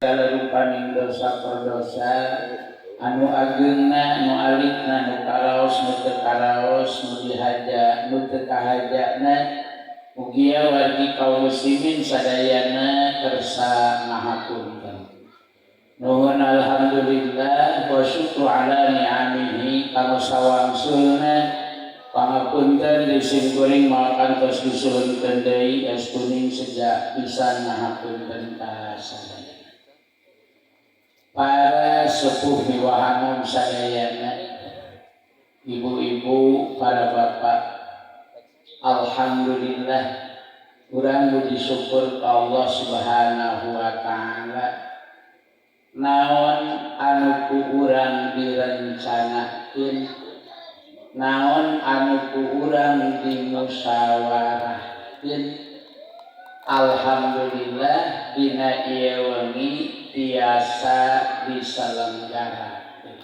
rupaning dosa perdosa anu ageungna nu alitna nu karaos nu teu karaos nu dihaja nu teu kahajana mugia wargi kaum muslimin sadayana kersa ngahapunten. Nuhun alhamdulillah wa syukru ala ni'amihi kanu sawangsulna pangapunten disim kuring moal kantos disuhunkeun deui astuning sejak pisan ngahapunten ka sadayana. Para sepuh miwahangan sadayana, ibu-ibu, para bapak, alhamdulillah urang puji syukur ka Allah Subhanahu wa taala naon anu ku urang direncanakeun, naon anu ku urang dimusyawarahkeun, alhamdulillah dina ieu wengi tiasa diselenggarakeun.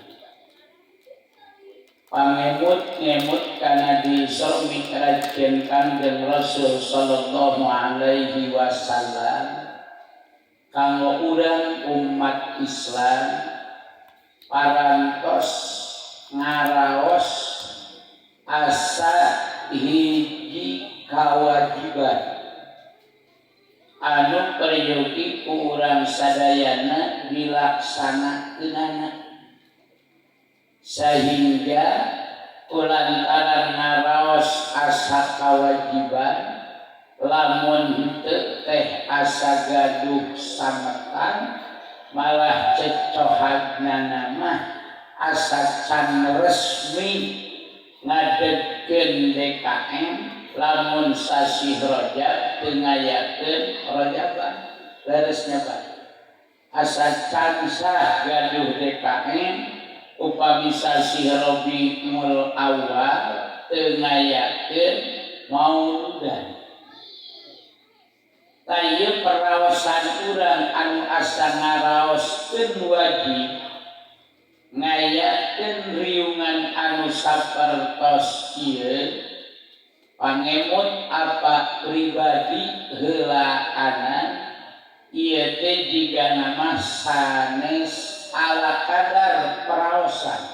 Pangemut-ngemut kana disamikrakeun Kanjeng Rasul sallallahu alaihi wasallam kanggo urang umat Islam parantos ngaraos asa hiji kawajiban anu peryogi ku urang sadayana dilaksanakeunana sehingga kulantaran ngaraos asa kawajiban lamun henteu teh asa gaduh sametan malah cecohagna mah asa can resmi ngadegkeun DKM lamun sasi Rajab teu ngayakeun Rajaban leresnya Pak asa can sah gaduh DKM upami sasi Rabiul Awal teu ngayakeun Mauludan. Tayeu peraosan urang anu asa ngaraoskeun wajib ngayakeun riungan anu sapertos ieu pangemut apa pribadi heulaanan ieu teh jigana mah sanes ala kadar peraosan,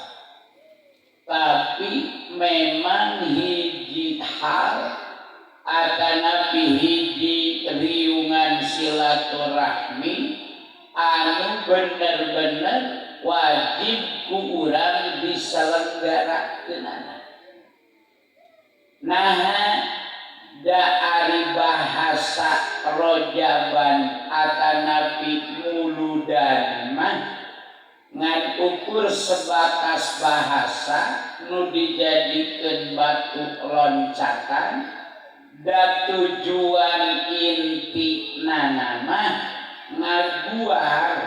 tapi memang hiji hal atanapi hiji riungan silaturahmi anu bener-bener wajib ku urang diselenggarakeunana. Naha da ari bahasa Rajaban atanapi muludan mah ngan ukur sebatas bahasa nu dijadikeun batu loncatan da tujuan inti mah ngaguar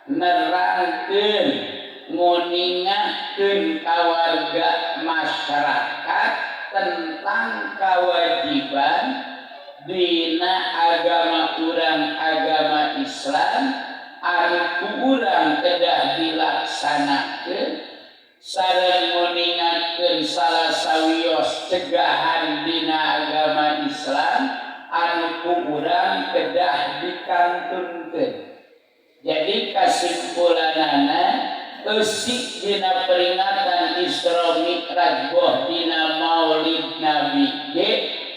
nerangkeun nguningakeun ka warga masyarakat tentang kewajiban dina agama urang agama Islam anu ku urang kedah dilaksanakeun sareng nguningakeun salah sawios cegahan dina agama Islam anu ku urang kedah dikantunkeun. Jadi kasimpulanana eusik dina peringatan Isra Mi'raj boh dina Maulid Nabi ge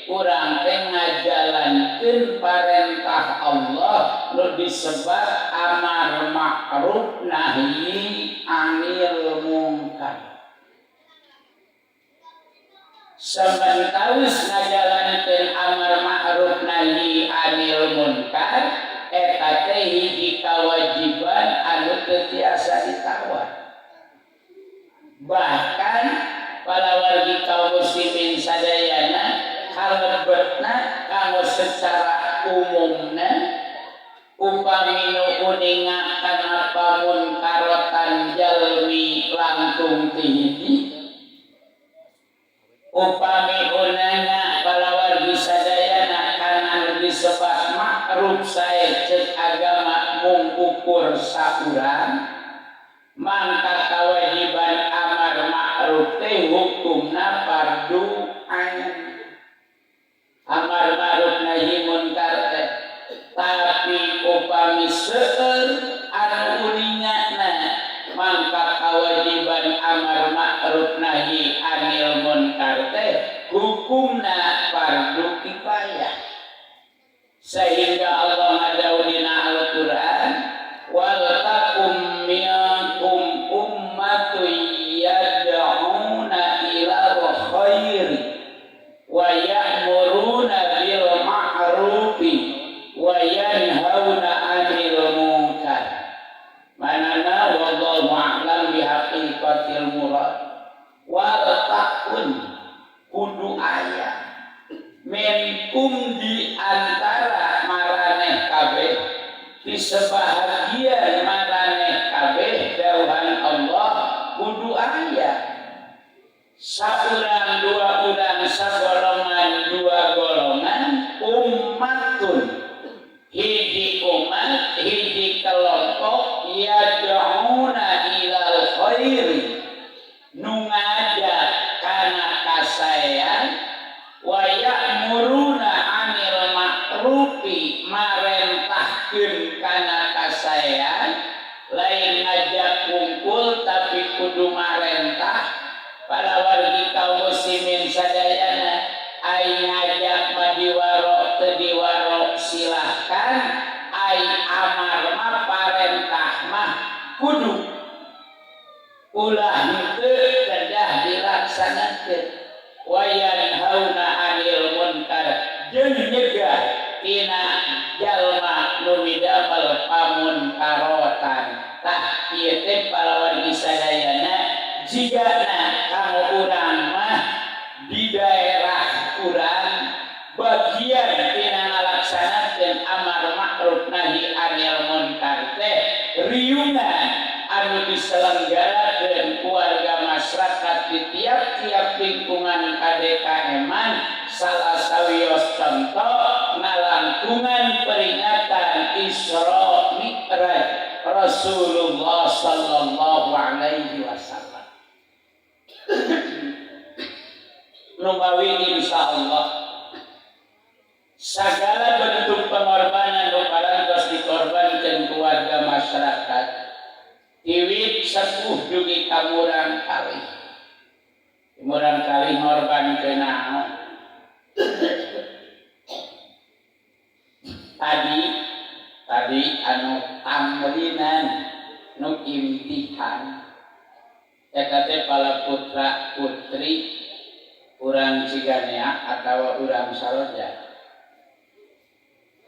urang teh ngajalankeun parentah Allah nu disebat amar ma'ruf nahi anil munkar. Sementawis ngajalankeun amar ma'ruf nahi anil munkar eta teh hiji kawajiban anu teu tiasa ditawar. Bahkan para wargi kaum muslimin sadayana kalebetna kanggo secara umumna upami nu uningakan apa munkarotan jalmi langtung ti hiji upami unana para wargi sadayana kana nu disebat ma'ruf sae ceuk agama mung ukur saurang mangka kewajiban amar ma'ruf teh hukumna fardu ain. Amar ma'ruf nahi munkar teh tapi upami seueur sebahagian maraneh kabeh dawuhan Allah kudu aya saurang dua urang sagolongan dua golongan ummatun hiji umat hiji kelompok yad'una ilal khairi nu ngajak kana kasaean wa ya'muruna 'anil ma'rufi marentahkeun kana kasaean lain ngajak kumpul tapi kudu marentah para wargi kaum muslimin sadayana ai ngajak mah diwaro teu diwaro silahkan ai amar mah parentah mah kudu ulah henteu kedah dilaksanakeun wa yanhauna 'anil munkar jeung nyegah tina jalma nu midamel pamunkarotan tah ieu teh para wargi sadayana jigana kanggo urang mah di daerah urang bagian tina ngalaksanakeun amar ma'ruf nahi anil munkar teh riungan anu diselenggarakeun keluarga masyarakat di tiap-tiap lingkungan KDKM-an salah sawios contoh ngalangkungan peringatan Isra Mi'raj Rasulullah sallallahu alaihi wasallam. Numawi insyaallah segala bentuk pengorbanan nu parantos dikorbankeun keluarga masyarakat tiwit sepuh dugi kamurang kalih ngorbankeun naon tadi anu tamrinan nu imtihan eta teh pala putra putri urang Ciganea atawa urang Saloja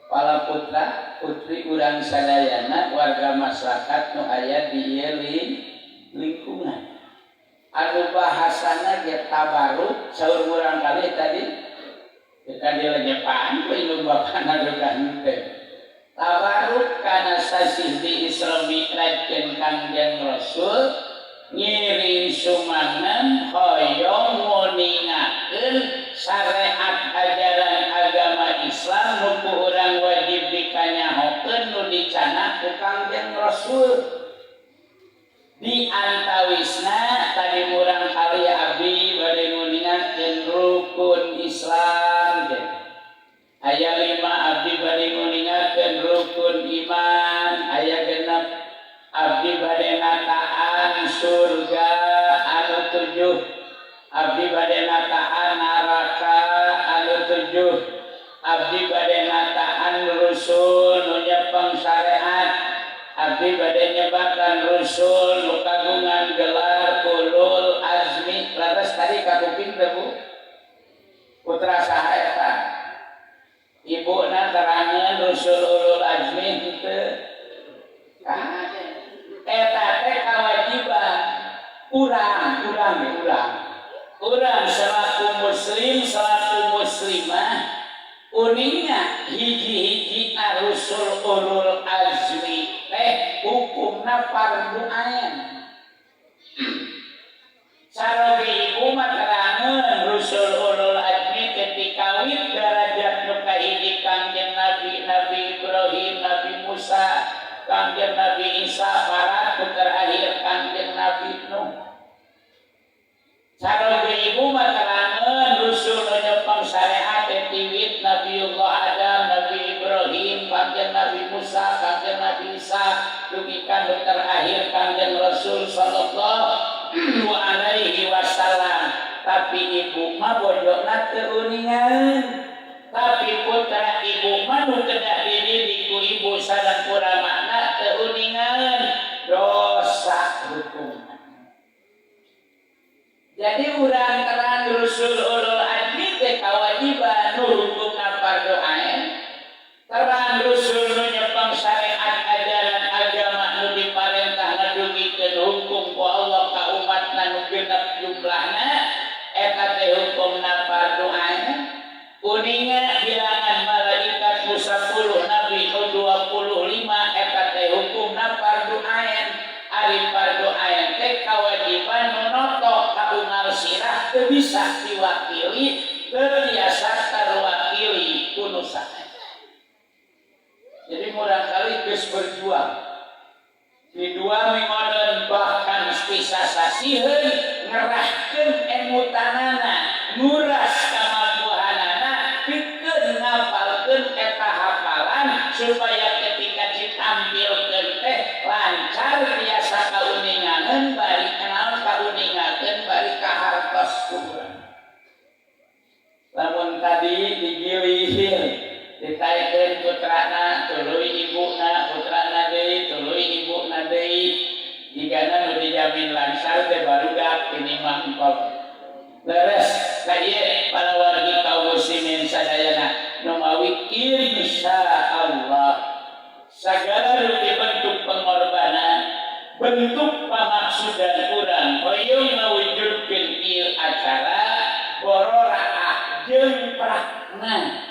pala putra putri urang sadayana warga masyarakat nu aya di ieu lingkungan anu bahasana ge tabaruk saur urang kali tadi tadi lenyepaan we nu bapana dukan teh tabaruk kana sasih di Isra Mi'raj Kangjeng Rasul ngiring sumangan hoyong nguningakeun syariat ajaran agama Islam nu urang wajib dikanyahokeun nu dicanang ku Kangjeng Rasul di antawisna tadi murang kali abdi bade nguningakeun rukun Islam aya 5 abdi bade nguningakeun rukun iman aya 6 abdi bade nataan surga anu 7 abdi bade nataan neraka anu 7 abdi bade nataan rusul nu nyepeng syariat abdi bade nyebakan rusul nu kagungan gelar ulul azmi laras tadi kakuping teh Bu putra saha eta ibuna terangeun rusul ulul azmi henteu eta teh kewajiban urang selaku muslim selaku muslimah uninga hiji-hiji rusul ulul azmi teh hukumna fardu ain sareng ibu mah terangeun rusul ulul azmi ketika wid derajat nu kahiji Kangjeng Nabi Ibrahim Nabi Musa Kangjeng Nabi Isa parat terakhir Kangjeng Nabi Nuh sareng ibu mah terangeun rusul nu nyepeng syariat tiwit Nabiullah Adam Nabi Ibrahim Kangjeng Nabi Musa Kangjeng Nabi Isa dugikan nu terakhir Kangjeng Rasul sallallahu alaihi wasallam tapi ibu mah bojona teu uningan tapi putra ibu mah nu kedah dididik ku ibu sareng kuramana teu uningan dosa hukumna jadi urang terang rusul ulul azmi teh kewajiban nu hukumna fardu ain terang rusul nu nyepeng syariat ajaran agama nu diparentah dugikeun hukum ku Allah ka umatna nu genep jumlahna eta teh hukumna fardu ain uninga bilangan malaikat 10 nabi 25 eta bisa diwakili terbiasa terwakili kunusan. Jadi murangkali geus berjuang di dua mengoden bahkan bisa sasiheun ngerahkeun emutanana nguras kemampuanana pikeun ngapalkeun eta hafalan supaya ketika ditampilkeun teh lancar biasa kauninganeun bari kenal kauningakeun bari kahartos urang. Lamun tadi digilihir ditaikeun putrana tuluy ibuna putrana deui tuluy ibuna deui jigana nu dijamin lancar teh barudak ini mah engkol leres ka ieu para wargi kaum muslimin sadayana nu mawi insyaallah sagala nu dibentuk pengorbanan bentuk pamaksudan urang hoyong ngawujudkeun ieu acara bororaah jeung prakna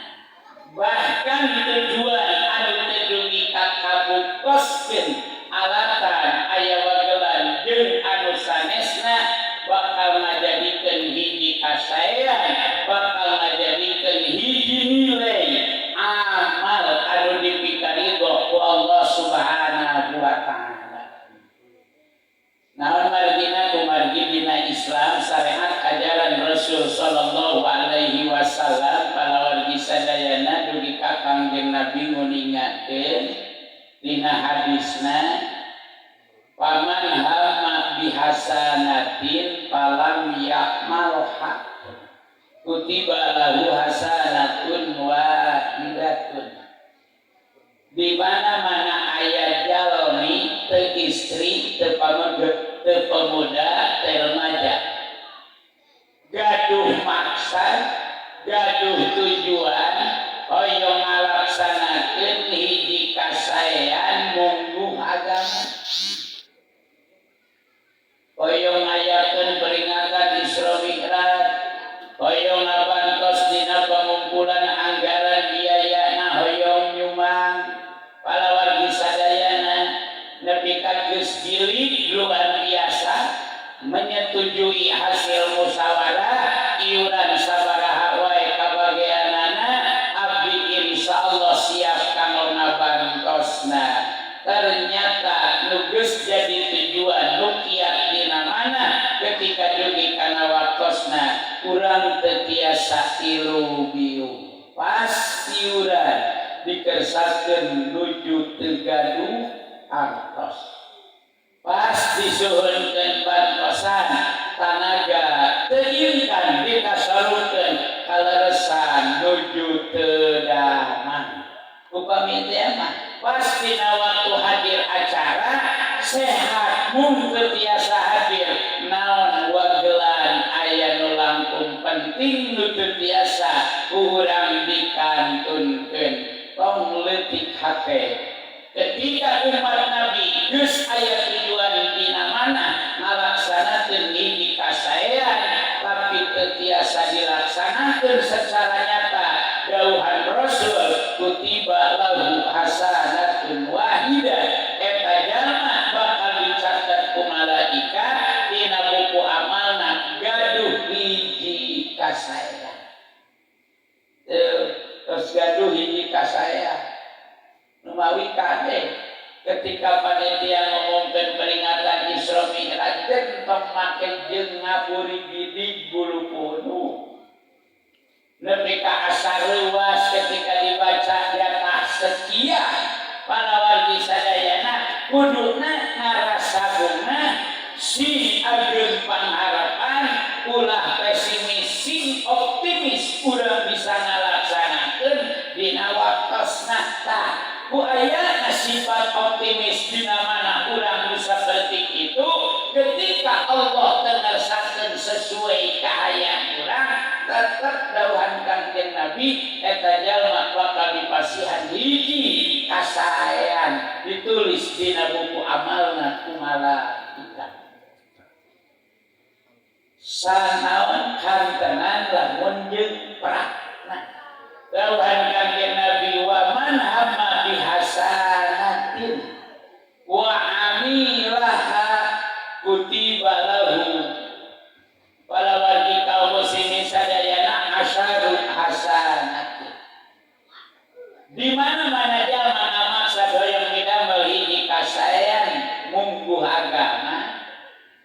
bahkan tujuan anu tedugi ka kabukoskeun alatan aya wagelan jeung anu sanesna bakal ngajadikeun hiji kasaean bakal ngajadikeun hiji nilai amal anu dipikaridho ku Allah Subhanahu wa taala. Naon margina kumargi dina Islam syariat ajaran Rasul sallallahu alaihi wasallam palawargi sadayana dugi ka Kangjeng Nabi nguningakeun dina hadisna paman hamma bihasanatin falam ya'malha kutiba lahu hasanatun wahidatun. Di mana-mana aya jalmi teu istri teu pemuda teu remaja gaduh maksad gaduh tujuan hoyong ngalaksanakeun hiji kasaean mungguh agama hoyong ngayakeun peringatan Isra Mi'raj hoyong ngabantos dina pengumpulan anggaran biayana hoyong nyumang palawargi sadayana nepi ka geus gilid luar biasa menyetujui hasil musyawarah iuran sabaraha wae kabageanana abdi insyaallah siap kanggo ngabantosna. Ternyata nu geus jadi tujuan nu kiat dina mana ketika dugi kana waktosna urang teu tiasa ilu-biu pas iuran dikersakeun nuju teu gaduh artos pas disuhunkeun bantosan tanaga teu ingkan dikasarukeun kaleresan nuju teu damang upami teh mah pas dina waktu hadir acara sehat mun teu tiasa hadir naon wagelan aya nu langkung penting nu teu tiasa urang dikantunkeun tong leutik hate ketika umat Nabi geus aya tujuan dina mana ngalaksanakeun hiji kasaean tapi teu tiasa dilaksanakeun secara nyata dawuhan Rasul kutiba lahu hasanatun wahidah eta jalma bakal dicatat ku malaikat dina buku amalna gaduh hiji kasaean terus gaduh hiji kasaean numawi kade ketika panitia ngomongkeun peringatan Isra Mi'raj tong make jeung ngaburi bidig bulu punu nepi ka asar leuwas ketika dibaca jatah sekian palawargi sadayana kuduna ngarasabunga sing ageun pangharapan ulah pesimis sing optimis urang bisa ngalaksanakeun dina waktosna tah ku aya sifat optimis dina mana urang bisa seperti itu ketika Allah tengersakeun sesuai kahayang urang tetep dawuhan Kangjeng Nabi eta jalma bakal dipasihan hiji kasaean ditulis dina buku amalna ku malaikat sanaon kantenan lamun jeung prakna dawuhan Kangjeng Nabi wa man hamma bihasanatin wa amilaha kutiba lahu palawargi kaum di mana-mana jalma ngamaksa doyong midamel hiji kasayan mungguh agama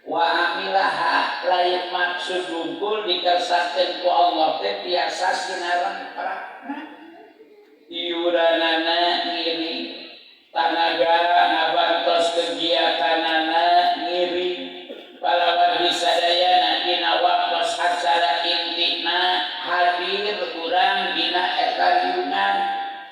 wa amilaha lain maksud unggul dikersatkeun ku Allah teh tiasa sinaran prakna iuranana ngiri tanaga ngabantos kegiatanana ngiri palawan bisadayana dina waktos acara intina hadir urang dina eta liungan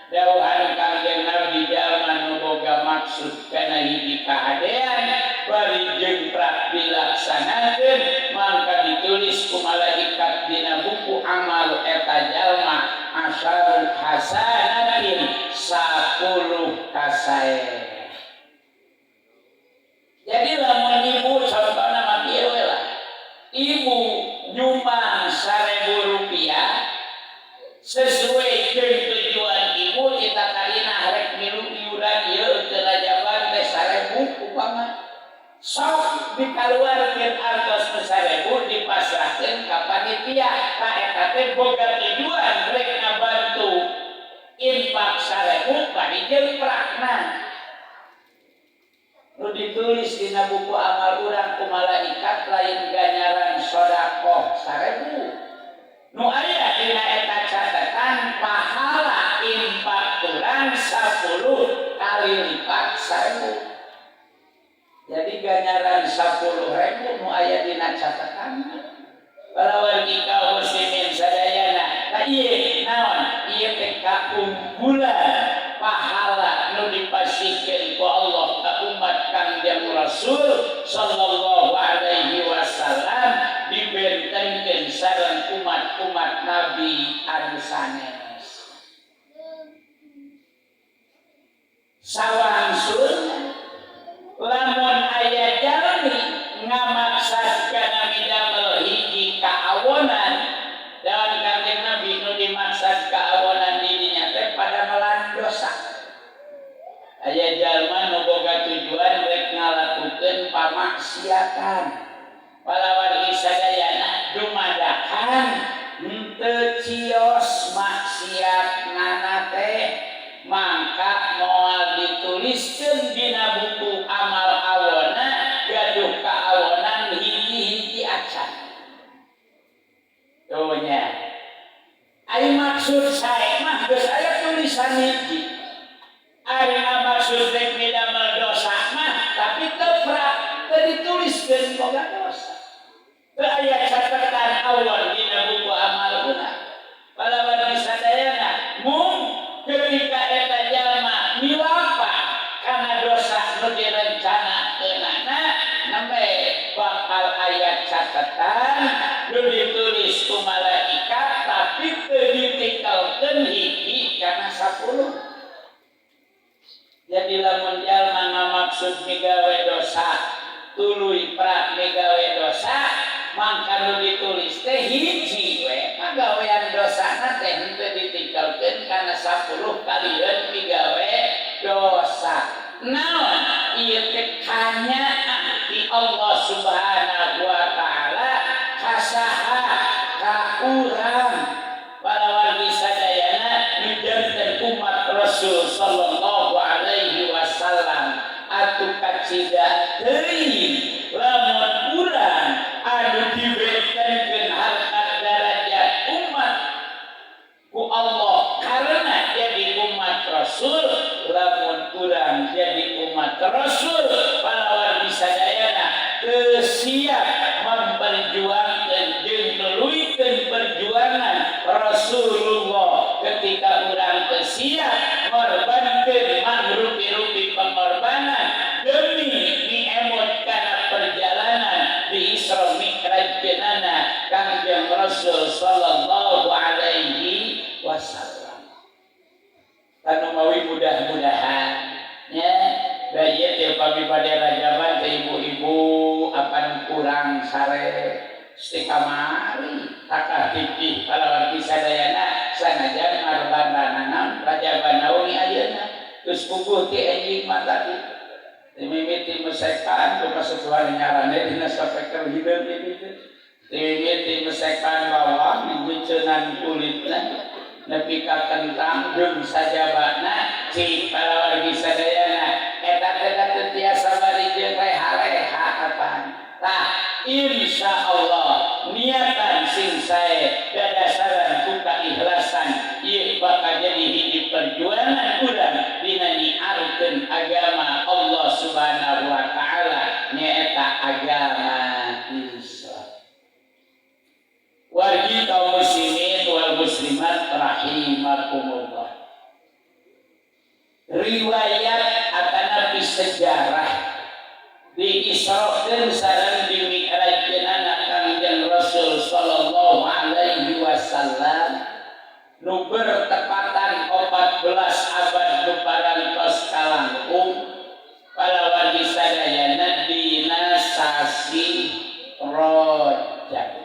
dawuhan Kangjeng Nabi jalma nu boga maksud kana hiji kahadean bari jeung prak dilaksanakeun mangka ditulis ku malaikat dina buku amal eta jalma asyarul hasanatin 10 kasae. Jadi lamun ibu contohna mah kieu lah. Ibu nyumbang 1.000 rupiah sesuai jeung tujuan ibu kita karina rek milu iuran ieu teu rajaban teh 1.000 upama sok dikaluarkeun artos 1.000 dipasrahkeun ka panitia ka eta teh boga tujuan rek ngabantu infak 1.000 bari jeung prakna nu ditulis dina buku amal urang ku malaikat lain ganjaran sedekah 1.000 nu aya dina eta catatan pahala infak urang 10 kali lipat 1.000. Jadi ganjaran 10.000 nu aya dina catatan palawan ika muslimin sadayana. Nah ieu naon? Ieu teh kaunggulan pahala nu dipasihkeun ku Allah ka umat Kangjeng Rasul sallallahu alaihi wasallam dibentengkeun sareng umat-umat Nabi anu sanes. Sawangsul lamun aya jalmi ngamaksakeun midamel hiji kaawonan dan Kangjeng Nabi nu dimaksud kaawonan dirinya teh pada melan dosa. Aya jalma nu boga tujuan rek ngalakukeun pamaksiatan. Palawan isadayana dumadakan henteu cios maksiatna teh mangka moal dituliskeun dina buku amal awona gaduh kaawonan hiji-hiji acan. Tuhnya ai maksud sae mah geus aya tulisan hiji. Ari maksud rek midamel dosa mah tapi teu dituliskeun boga dosa. Teu aya catatan awon dina buku amal urang. Palawan disadayana mung ketika eta jalma milapa kana dosa nu direncanakeunana nembe bakal aya catatan nu ditulis ku malaikat tapi teu ditikelkeun hiji kana 10. Jadi lamun jalma ngamaksud migawe dosa tuluy prak migawe dosa mangka nu ditulis teh hiji we pagawean dosana teh henteu ditikelkeun kana 10 kalieun migawe dosa. Naon ieu teh kanyaan ti Allah Subhanahu wa taala kasaha ka urang palawan bisadayana dijanten umat Rasul sallallahu alaihi wasallam atuh kacida teuing lamun urang anu diberikan harkat darajat umat ku Allah karena jadi umat Rasul lamun urang jadi umat Rasul palawan bisadayana teu siap memperjuangkeun jeung nuluykeun perjuangan Rasulullah ketika urang teu siap ngorbankeun mangrupi-rupi pengorbanan demi niemut kana perjalanan di Isra Mi'raj jenana Kangjeng Rasul sallallahu alaihi wasallam. Anu mawi mudah-mudahan nya bayi teh pami bade rajaban teh ibu-ibu akan kurang sare stikamari takah titih palawan bisadayana sanajan ngarbandananan rajaban nauni ayeuna geus puguh ti enjing mah tadi mimiti mesekan tu kasesuan nyarane dina sapeker hideung ieu teh mimiti mesekan bawah ngeuceunan kulitna nepi ka kentang jeung sajabana cing palawargi sadayana eta teh tiasa bari jeung reha-reha apaan tah insyaallah niatan sing sae dadasaran ku kaikhlasan ieu bakal jadi hiji perjuangan urang dina nyiarkeun agama Allah Subhanahu wa taala nyaeta agama Islam. Wargi kaum muslimin wal muslimat rahimakumullah. Riwayat atanapi sejarah diisrokeun sareng dimi'rajkeunana Kangjeng Rasul sallallahu alaihi wasallam nu bertepatan 14 abad parantos kalangkung palawargi sadayana dina sasi Rajab.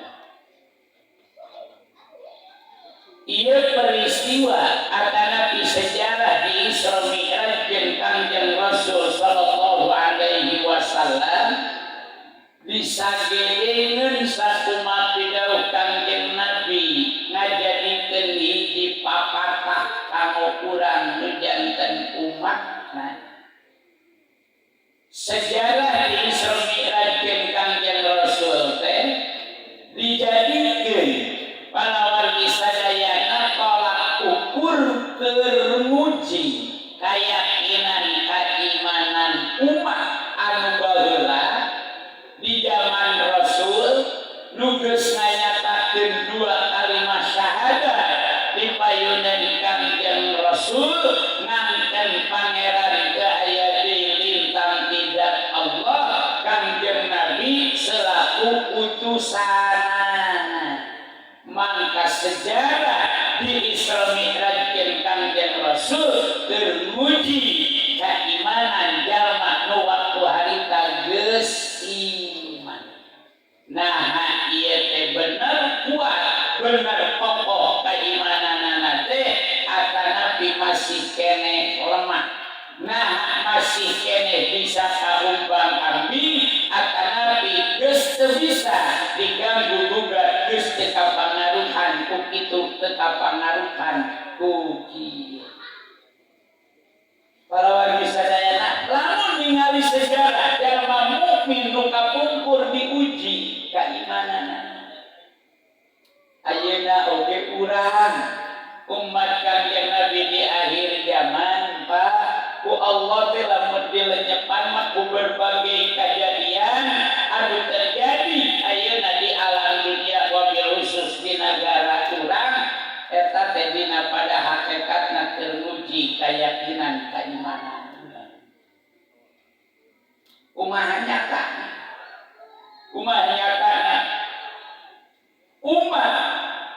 Ieu peristiwa atanapi sejarah di Isra Mi'raj Kangjeng Rasul sallallahu alaihi wasallam disagedeungeun sakumaha pidawuh Kangjeng Nabi ngajadikeun hiji papatah kanggo urang nu janten umatna. Sejarah di Isra Mi'raj Kangjeng Rasul teh dijadikeun palawargi sadayana tolak ukur keur-nguji kayakinan keimanan umat anu baheula di zaman Rasul nu geus nganyatakeun dua kalimat syahadat di payunan Kangjeng Rasul ngangken pangeran teu aya deui lintang tidak Allah Kangjeng Nabi selaku utusanana. Mangka sejarah di Isra Mi'raj Kangjeng Rasul termuji keimanan jalma nu waktu harita geus iman. Nah ieu teh bener kuat, bener kokoh keimananana teh atanapi masih keneh lemah. Nah masih keneh bisa kaumbang-ambing atanapi geus teu bisa diganggu gugat geus teu kapangaruhan ku kitu teu kapangaruhan ku kieu. Para wargi sadayana lamun ningali sejarah jalma mukmin nu kapungkur diuji keimananana. Ayeuna oge urang umat Kangjeng Nabi di akhir zaman Pak ku Allah teh lamun dilenyepan mah ku berbagai kejadian anu terjadi ayeuna di alam dunia wabil khusus di negara urang eta teh dina pada hakikatna teruji keyakinan keimanan urang. Kumaha nyatana? Umat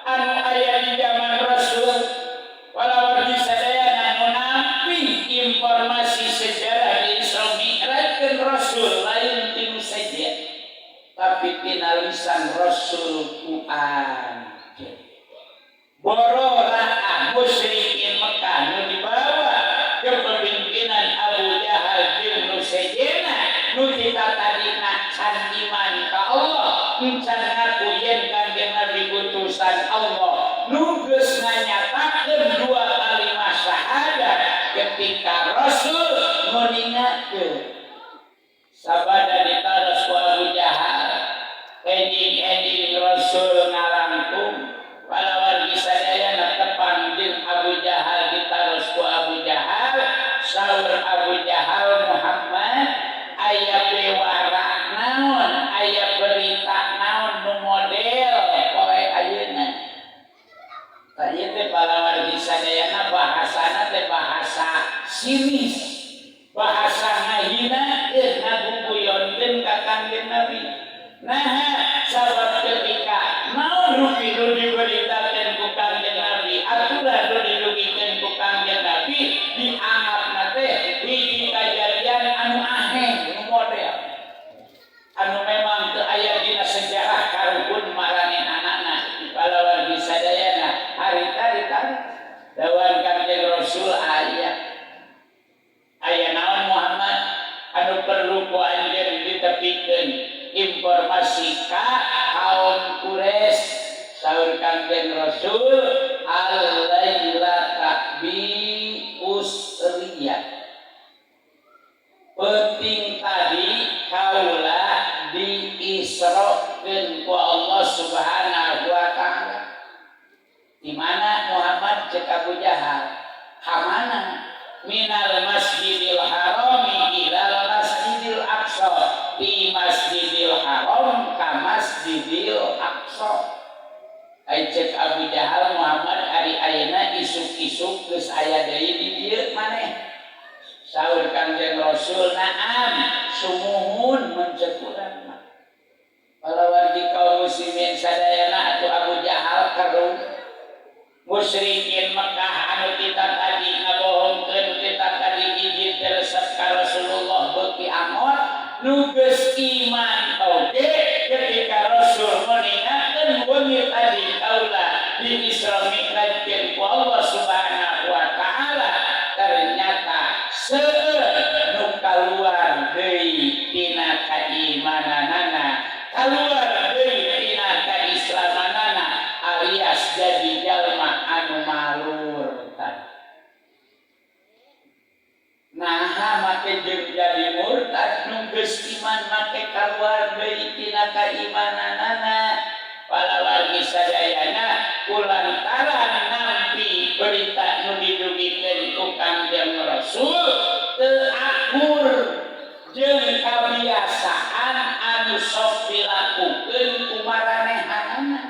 anu aya di zaman Rasul walawargi sadayana nu nampi informasi sejarah di Isra Mi'raj Rasul lain tinu saja tapi tina lisan Rasul ku anjeun. Borolah musyrikin Mekah nu dibawa ke pemimpinan Abu Jahal jeung nu sejena nu kita tadina can iman ka Allah can ngaku yen Kangjeng Nabi utusan Allah nu geus nganyatakeun dua kalimat syahadat ketika Rasul meningakeun sabada ditaros ku Abu Jahal ending Rasul ngarangkum palawargi sadayana tepang jeung Abu Jahal ditaros ku Abu Jahal saur Abu Jahal Muhammad aya bewara naon aya berita naon nu model poe ayeuna. Ieu teh palawargi sadayana bahasana teh bahasa sinis, bahasa ngahina ngaguguyonkeun ka Kangjeng Nabi. Nah, sabab ketika naon rugi nu diberitakeun ku Kangjeng Nabi, aturan nu dirugikeun ku Kangjeng Nabi dianggapna teh hiji kajadian anu aneh, nu model. Anu memang teu aya dina sejarah karuhun maranehanana palawargi sadayana harita dawan Kangjeng Rasul aya naon Muhammad anu perlu ku anjeun ditepikeun informasi ka kaum Quraisy saur Kangjeng Rasul al-lailata bi usriyah. Penting tadi kaula diisrokeun ku Allah Subhanahu wa taala. Di mana Muhammad cek Abu Jahal? Hamana minal masjidil harami ilal masjidil aqsa. Di masjidil haram ka masjidil aqsa. Ai cek Abu Jahal Muhammad ari ayeuna isuk-isuk geus aya deui di dieu maneh. Saur Kanjeng Rasul, naam sumuhun mencekuran mah. Palawan di kaum muslimin sadayana atuh Abu Jahal karuh musyrikin Mekah anu kita tadi ngabohongkeun kita tadi izin resep ka Rasulullah beuki amot nu geus iman oge ketika Rasul meningakeun wengi tadi kaula di Isra Mi'rajkeun ku Allah Subhanahu wa taala ternyata seueur nu kaluar deui tina kaimananana, kaluar deui tina kaislamanana alias jadi jalma anu malur tadi. Naha make jeung jadi murtad nu geus iman make kaluar deui tina kaimananana. Palawargi sadayana kulantaran nampi berita nu didugikeun ku Kanjeng Rasul teu akur jeung kabiasaan anu sok dilakukeun ku maranehanana.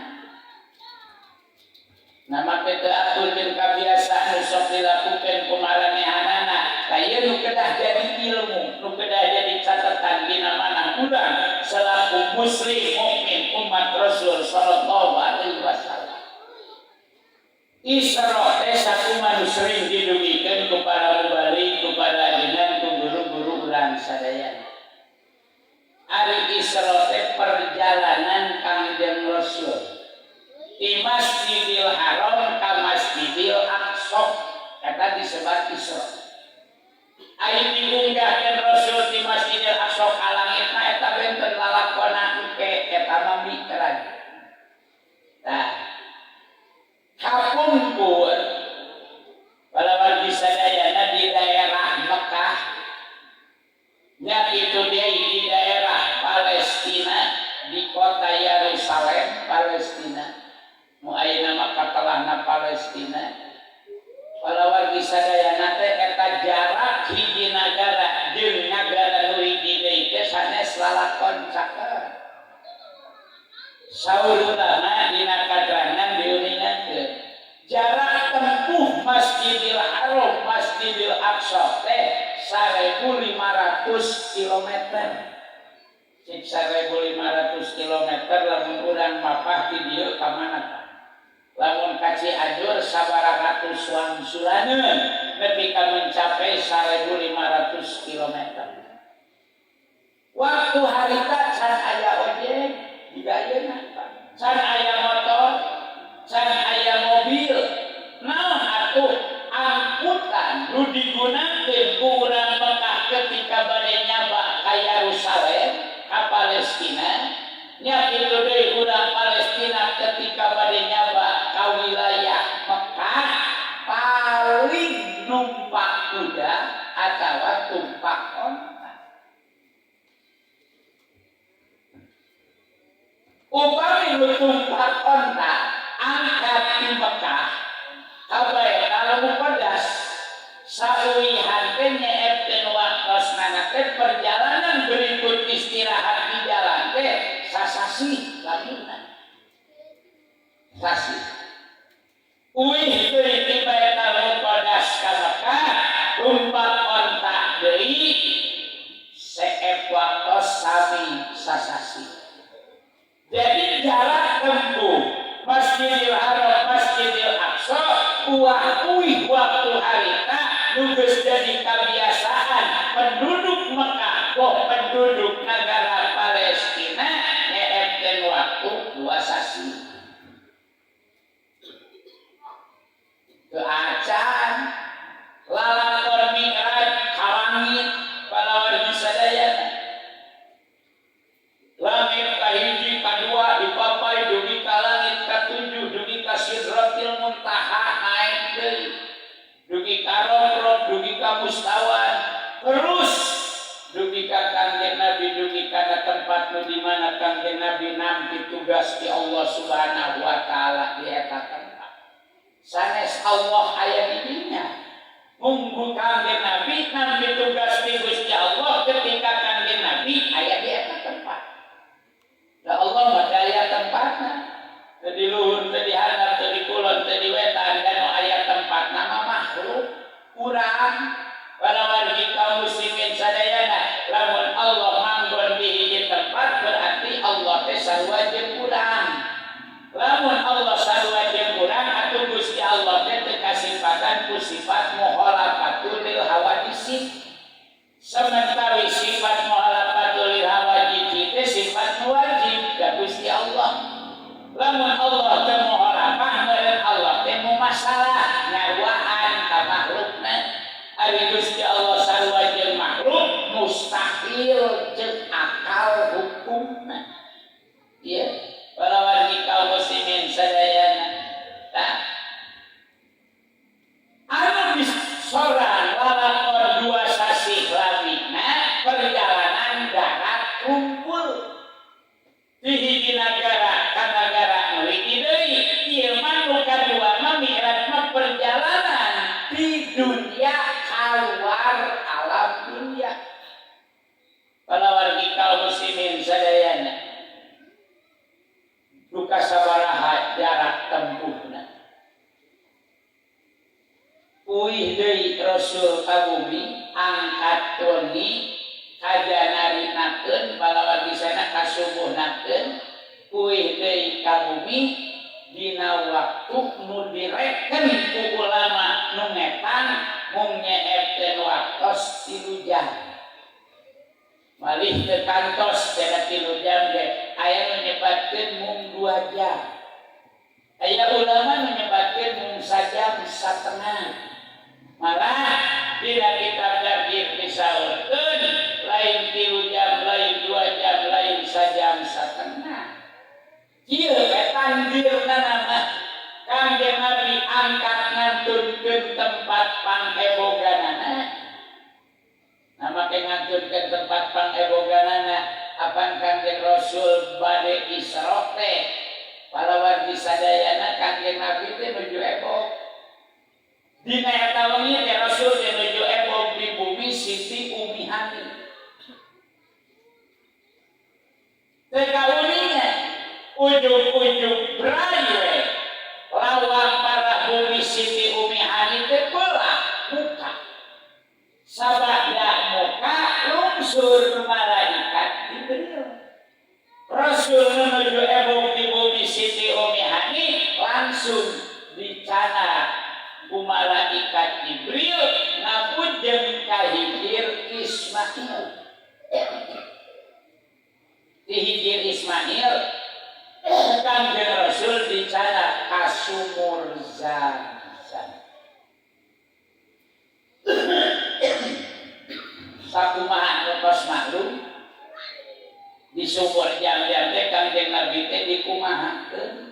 Nama teu akur jeung kabiasaan anu sok dilakukeun ku maranehanana, kaya nu kedah jadi ilmu, nu kedah jadi catatan dina manah urang selaku muslim mukmin umat Rasul sallallahu alaihi wasallam. Isra teh sakumaha nu sering didugikeun ku para mubalik, ku para ajengan, ku guru-guru urang sadayana. Ari Isra teh perjalanan Kanjeng Rasul di Masjidil Haram ka Masjidil Aqsa, kata disebut Isra. Ari diunggahkeun Rasul di Masjidil Aqsa ka langitna eta benten lalakona engke eta mah Mi'raj. Nah, kapungkur palawan sadayana di daerah Mekah, yaitu dia di daerah Palestina, di kota Yerusalem, Palestina. Mu ayeuna mah katelahna Palestina. Palawan sadayana teh eta jarak hiji nagara jeung nagara nu hiji deui teh sanes lalakon caker. Saur ulama dina katerangan diuningakeun jarak tempuh Masjidil Haram Masjidil Aqsa teh 1.500 km. Cik 1.500 km lamun urang mapah ti dieu ka mana? Lamun ka Cianjur sabaraha ratus wangsulaneun nepi ka mencapai 1.500 km. Waktu harita can aya ojek di ayeuna, can aya motor, can aya mobil. Naon atuh angkutan nu digunakeun ku urang Mekah ketika bade nyaba ka Yerusalem, ka Palestina, nya kitu deui urang Palestina ketika bade nyaba ka wilayah Mekah paling numpak kuda atawa tumpak onta. Upami nu tumpak onta angkat di Mekah kabae kalau pedas sauihan teh nyeepkeun waktosna teh perjalanan berikut istirahat di jalan teh sasasi lamunna sasi uih deui ti bae kalau pedas ka Mekah tumpak onta deui seep waktos sami sasasi. Jadi jarak tempuh Masjidil Haram Masjidil Aqsa uih waktu harita nu geus jadi kebiasaan penduduk Mekah boh penduduk negara Palestina nyeepkeun waktu 2 sasi. Teu acan lalakon Mi'raj ka langit palawan sadayana. Langit kahiji kadua dipapai dugi ka langit katujuh dugi ka Sidratil Muntaha tempat nu di mana Kangjeng Nabi nampi tugas di Allah Subhanahu wa taala di eta tempat. Sanes Allah aya di dinya. Munggu Kangjeng Nabi nampi tugas di Gusti Allah ketika Kangjeng Nabi aya di eta tempat. Da Allah mah aya tempatna. Teu di luhur, teu di handap, teu di kulon, teu di wetan, dan aya tempatna mah makhluk urang. Para wargi kaum muslimin sadayana, lamun Allah manggon di hiji tempat berarti Allah teh sarua jeung urang. Lamun Allah sarua jeung urang atuh Gusti Allah teh teu kasifatan ku sifat mukhalafatul lil hawadisi. Sementara sifat mukhalafatul lil hawadisi teh sifat wajib ka Gusti Allah. Lamun Allah teu mukhalafah meureun Allah teh mumasalah nyarwaan ka makhlukna. Ari Gusti Allah sarua jeung makhluk mustahil jeung akal hukumna. Ieu para wargi kaum muslimin sadayana. Tah. Anu disorang lalakor 2 sasih lamina perjalanan darat kumpul di hiji nagara ka nagara nu hiji deui. Ieu mah nu kadua mah mi'raj mah perjalanan di dunia keluar alam dunia. Para wargi kaum muslimin sadayana, duka sabaraha jarak tempuhna. Uih deui Rasul ka bumi angkat toni kajanarinakeun balawargi sana kasubuhnakeun. Uih deui ka bumi dina waktu nu direken ku ulama nu ngetan mung nyeepkeun waktos 3 jam. Malih teu kantos cenah 3 jam ge, aya nu nyebatkeun mung 2 jam. Aya ulama nu nyebatkeun mung 1 jam satengah. Malah dina kitab Jami' disaurkeun lain 3 jam, lain 2 jam, lain 1 jam satengah. Ieu tandirna nama Kangjeng Nabi angkat ngantunkeun tempat pangheboganana. Nama ngantunkeun tempat pangheboganana apan Kangjeng Rasul bade Isra teh. Para wargi sadayana Kangjeng Nabi teh nuju ebog. Dina eta wengi teh Rasul teh nuju ebog di bumi Siti Umihani. Teh kauninya ujug-ujug braye lawang para bumi Siti Umihani teh belah muka. Sabada muka lungsur malaikat Jibril. Rasul menuju ebog di bumi Siti Umihani langsung dicana ku malaikat Jibril ngabujeng ka Hijir Ismail. Di Hijir Ismail Kangjeng Rasul dicana ka sumur Zam-Zam. Sakumaha anu tos maklum di sumur Zam-Zam teh Kangjeng Nabi teh dikumahakeun.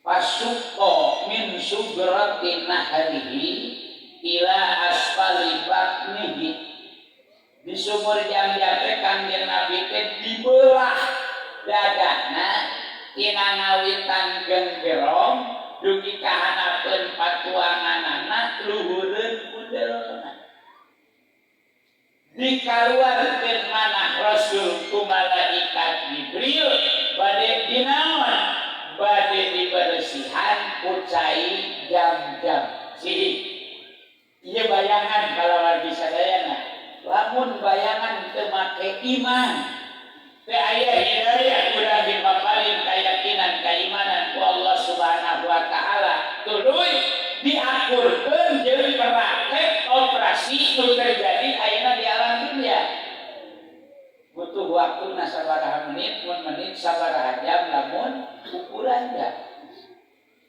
Pasukko min sugrati nahrihi ila asfali batnihi. Di sumur Zam-Zam teh Kangjeng Nabi teh dibelah dadana tina ngawitan genggerong dugi ka hanapeun patuanganana luhureun kundelna. Dikaluarkeun manah Rasul ku malaikat Jibril bade dinaon? Bade dibersihan ku cai Zam-Zam. Sih. Ieu bayangan kalawargi sadayana. Lamun bayangan teu make iman, teu aya hidayah urang dipaparin keyakinan keimanan ku Allah Subhanahu wa taala, tuluy diakurkeun jeung praktek operasi nu terjadi ayeuna di alam dunia. Butuh waktu sabaraha menit, mun menit sabaraha jam lamun ukuranna.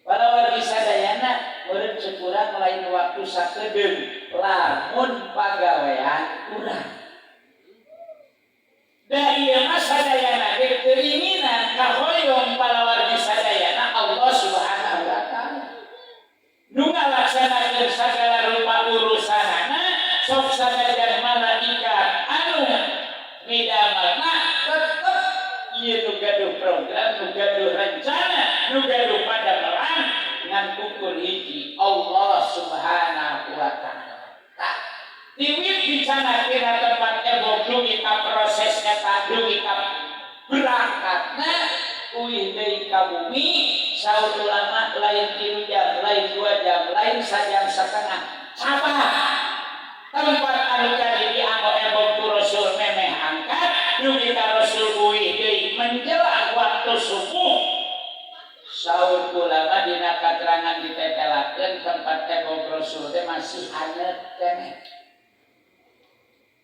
Para wargi sadayana meureun sekurang lain waktu sakedeung lamun pagawean urang. Da ieu mah sadayana ge keinginan kahoyong para wargi sadayana Allah Subhanahu wa taala. Nu ngalaksanakeun sagala rupa urusanana sok sanajan malaikat anu midamelna ieu nu gaduh program, nu gaduh rencana, nu gaduh pada melang ngan ukur hiji Allah Subhanahu wa taala. Tah tiwit dicana kira tempat ebok dugi ka proses eta dugi ka berangkatna uih deui ka bumi saur ulama lain 3 jam, lain 2 jam, lain sajam setengah. Sabar. Tempat anu jadi dianggo ebok tu Rasul memeh angkat dugi ka Rasul uih deui menjelang waktu subuh. Saur ulama dina katerangan ditetelakeun tempat ebok Rasul teh masih haneut keneh.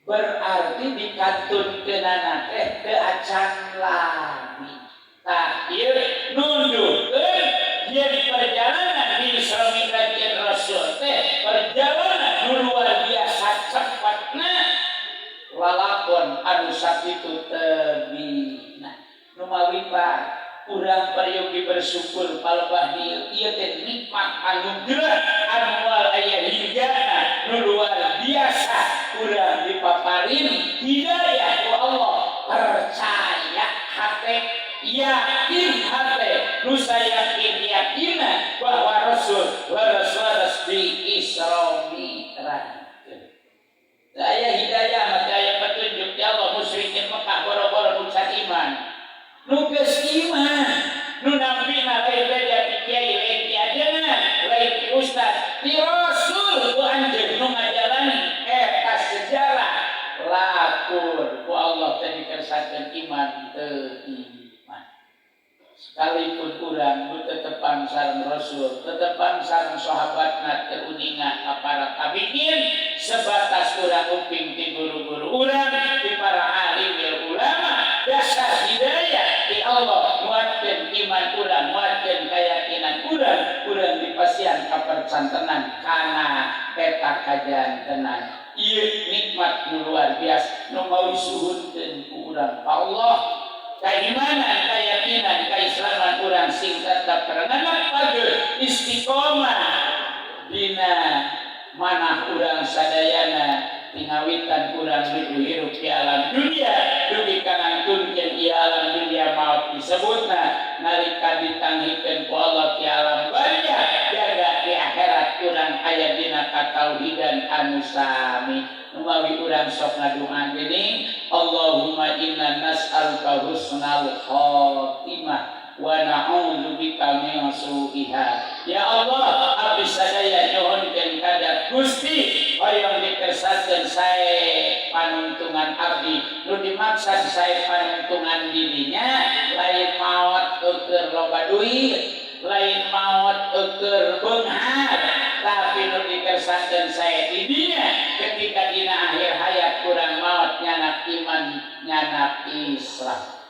Berarti dikantunkeunana teh teu acan lami. Tah ieu nunjukkeun yen perjalanan di Isra Mi'raj Rasul teh perjalanan nu luar biasa cepatna lalakon anu sakitu teu bina. Nu mawipa urang peryogi bersyukur palebah dieu ieu teh nikmat anugerah anu moal aya hinggana nu luar biasa. Urang dipaparin hidayah ku Allah, percaya hate, yakin hate, nu sayakin yakina bahwa Rasul leres-leres di Isra Mi'raj. Daya hidayah, daya petunjuk ya Allah musyrikin Mekah boro-boro nucan iman. Nu geus iman, nu nampina lain beda ti kiai, lain ti ajengan, lain ti ustaz, ti Rasul ku anjeun nu ngajalani sejarah lakur ku Allah tadi kersakeun iman teu iman. Sekalipun urang nu tetepan sareng Rasul, tetepan sareng sahabatna teu uningan ka para tabiin, sebatas urang uping ti guru-guru urang, ti para alim ulama, dasar hidayah ti Allah muatkeun iman urang, muatkeun keyakinan urang dipasihan kapercantenan kana eta kajantenan. Ieu nikmat nu luar biasa nu mau disuhunkeun ku urang ka Allah, keimanan, keyakinan, keislaman urang sing tetep karenana page istiqomah dina manah urang sadayana tingawitan urang nuju hirup di alam dunia dugi kanangtunkeun ieu alam dunia maut disebutna nalika ditanghikeun ku Allah di alam barzakh jaga di akhirat urang aya dina katauhidan anu sami. Numawi urang sok ngadoa geuning Allahumma inna nas'aluka husnal khotimah wa na'udzubika min su'iha. Ya Allah, abdi sadaya nyuhunkeun kada Gusti hoyong dikersakeun sae panuntungan abdi nu dimaksud sae panuntungan dirinya lain maot keur loba duit, lain maot keur beunghar, tapi nu dikersakeun sae didinya ketika dina akhir hayat kurang maot nyanak iman nyanak Islam.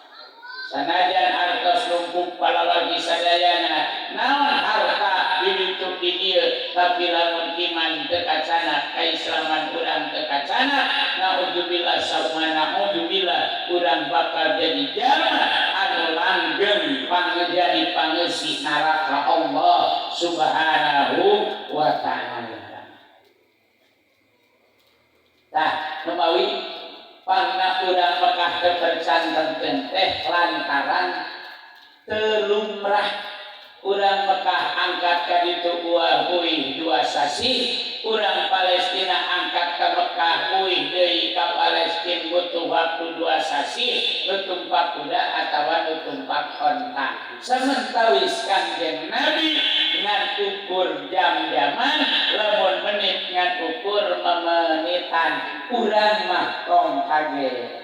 Sanajan hartos numpuk palawagi sadayana naon harta hidup di dieu tapi lamun iman teu kacana kaislaman urang teu kacana naudzubillah sauma naudzubillah urang bakal jadi jalma anu langgeng pangjadi pangeusi neraka Allah Subhanahu wa taala. Tah numawi pangna urang Mekah terpercantenkeun teh lantaran teu lumrah urang Mekah angkat ka ditu uih 2 sasi, urang Palestina angkat ka Mekah uih deui ka Palestina butuh waktu 2 sasi, nu tumpak kuda atawa nu tumpak onta. Sementawis Kanjeng Nabi ngan ukur jam-jaman, lamun menit ngan ukur memenitan, urang mah tong kaget.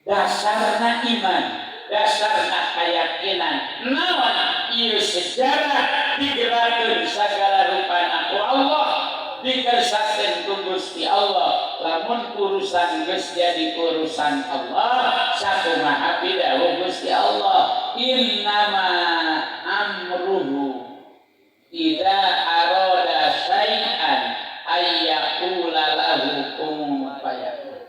Dasarna iman, dasarna keyakinan, naon ieu sejarah digerakeun sagala rupana ku Allah, dikersakeun ku Gusti Allah. Lamun urusan geus jadi urusan Allah, sakumaha pidahu Gusti Allah, innama amruhu idza arada syai'an ayyaqula lahu kun fayakun.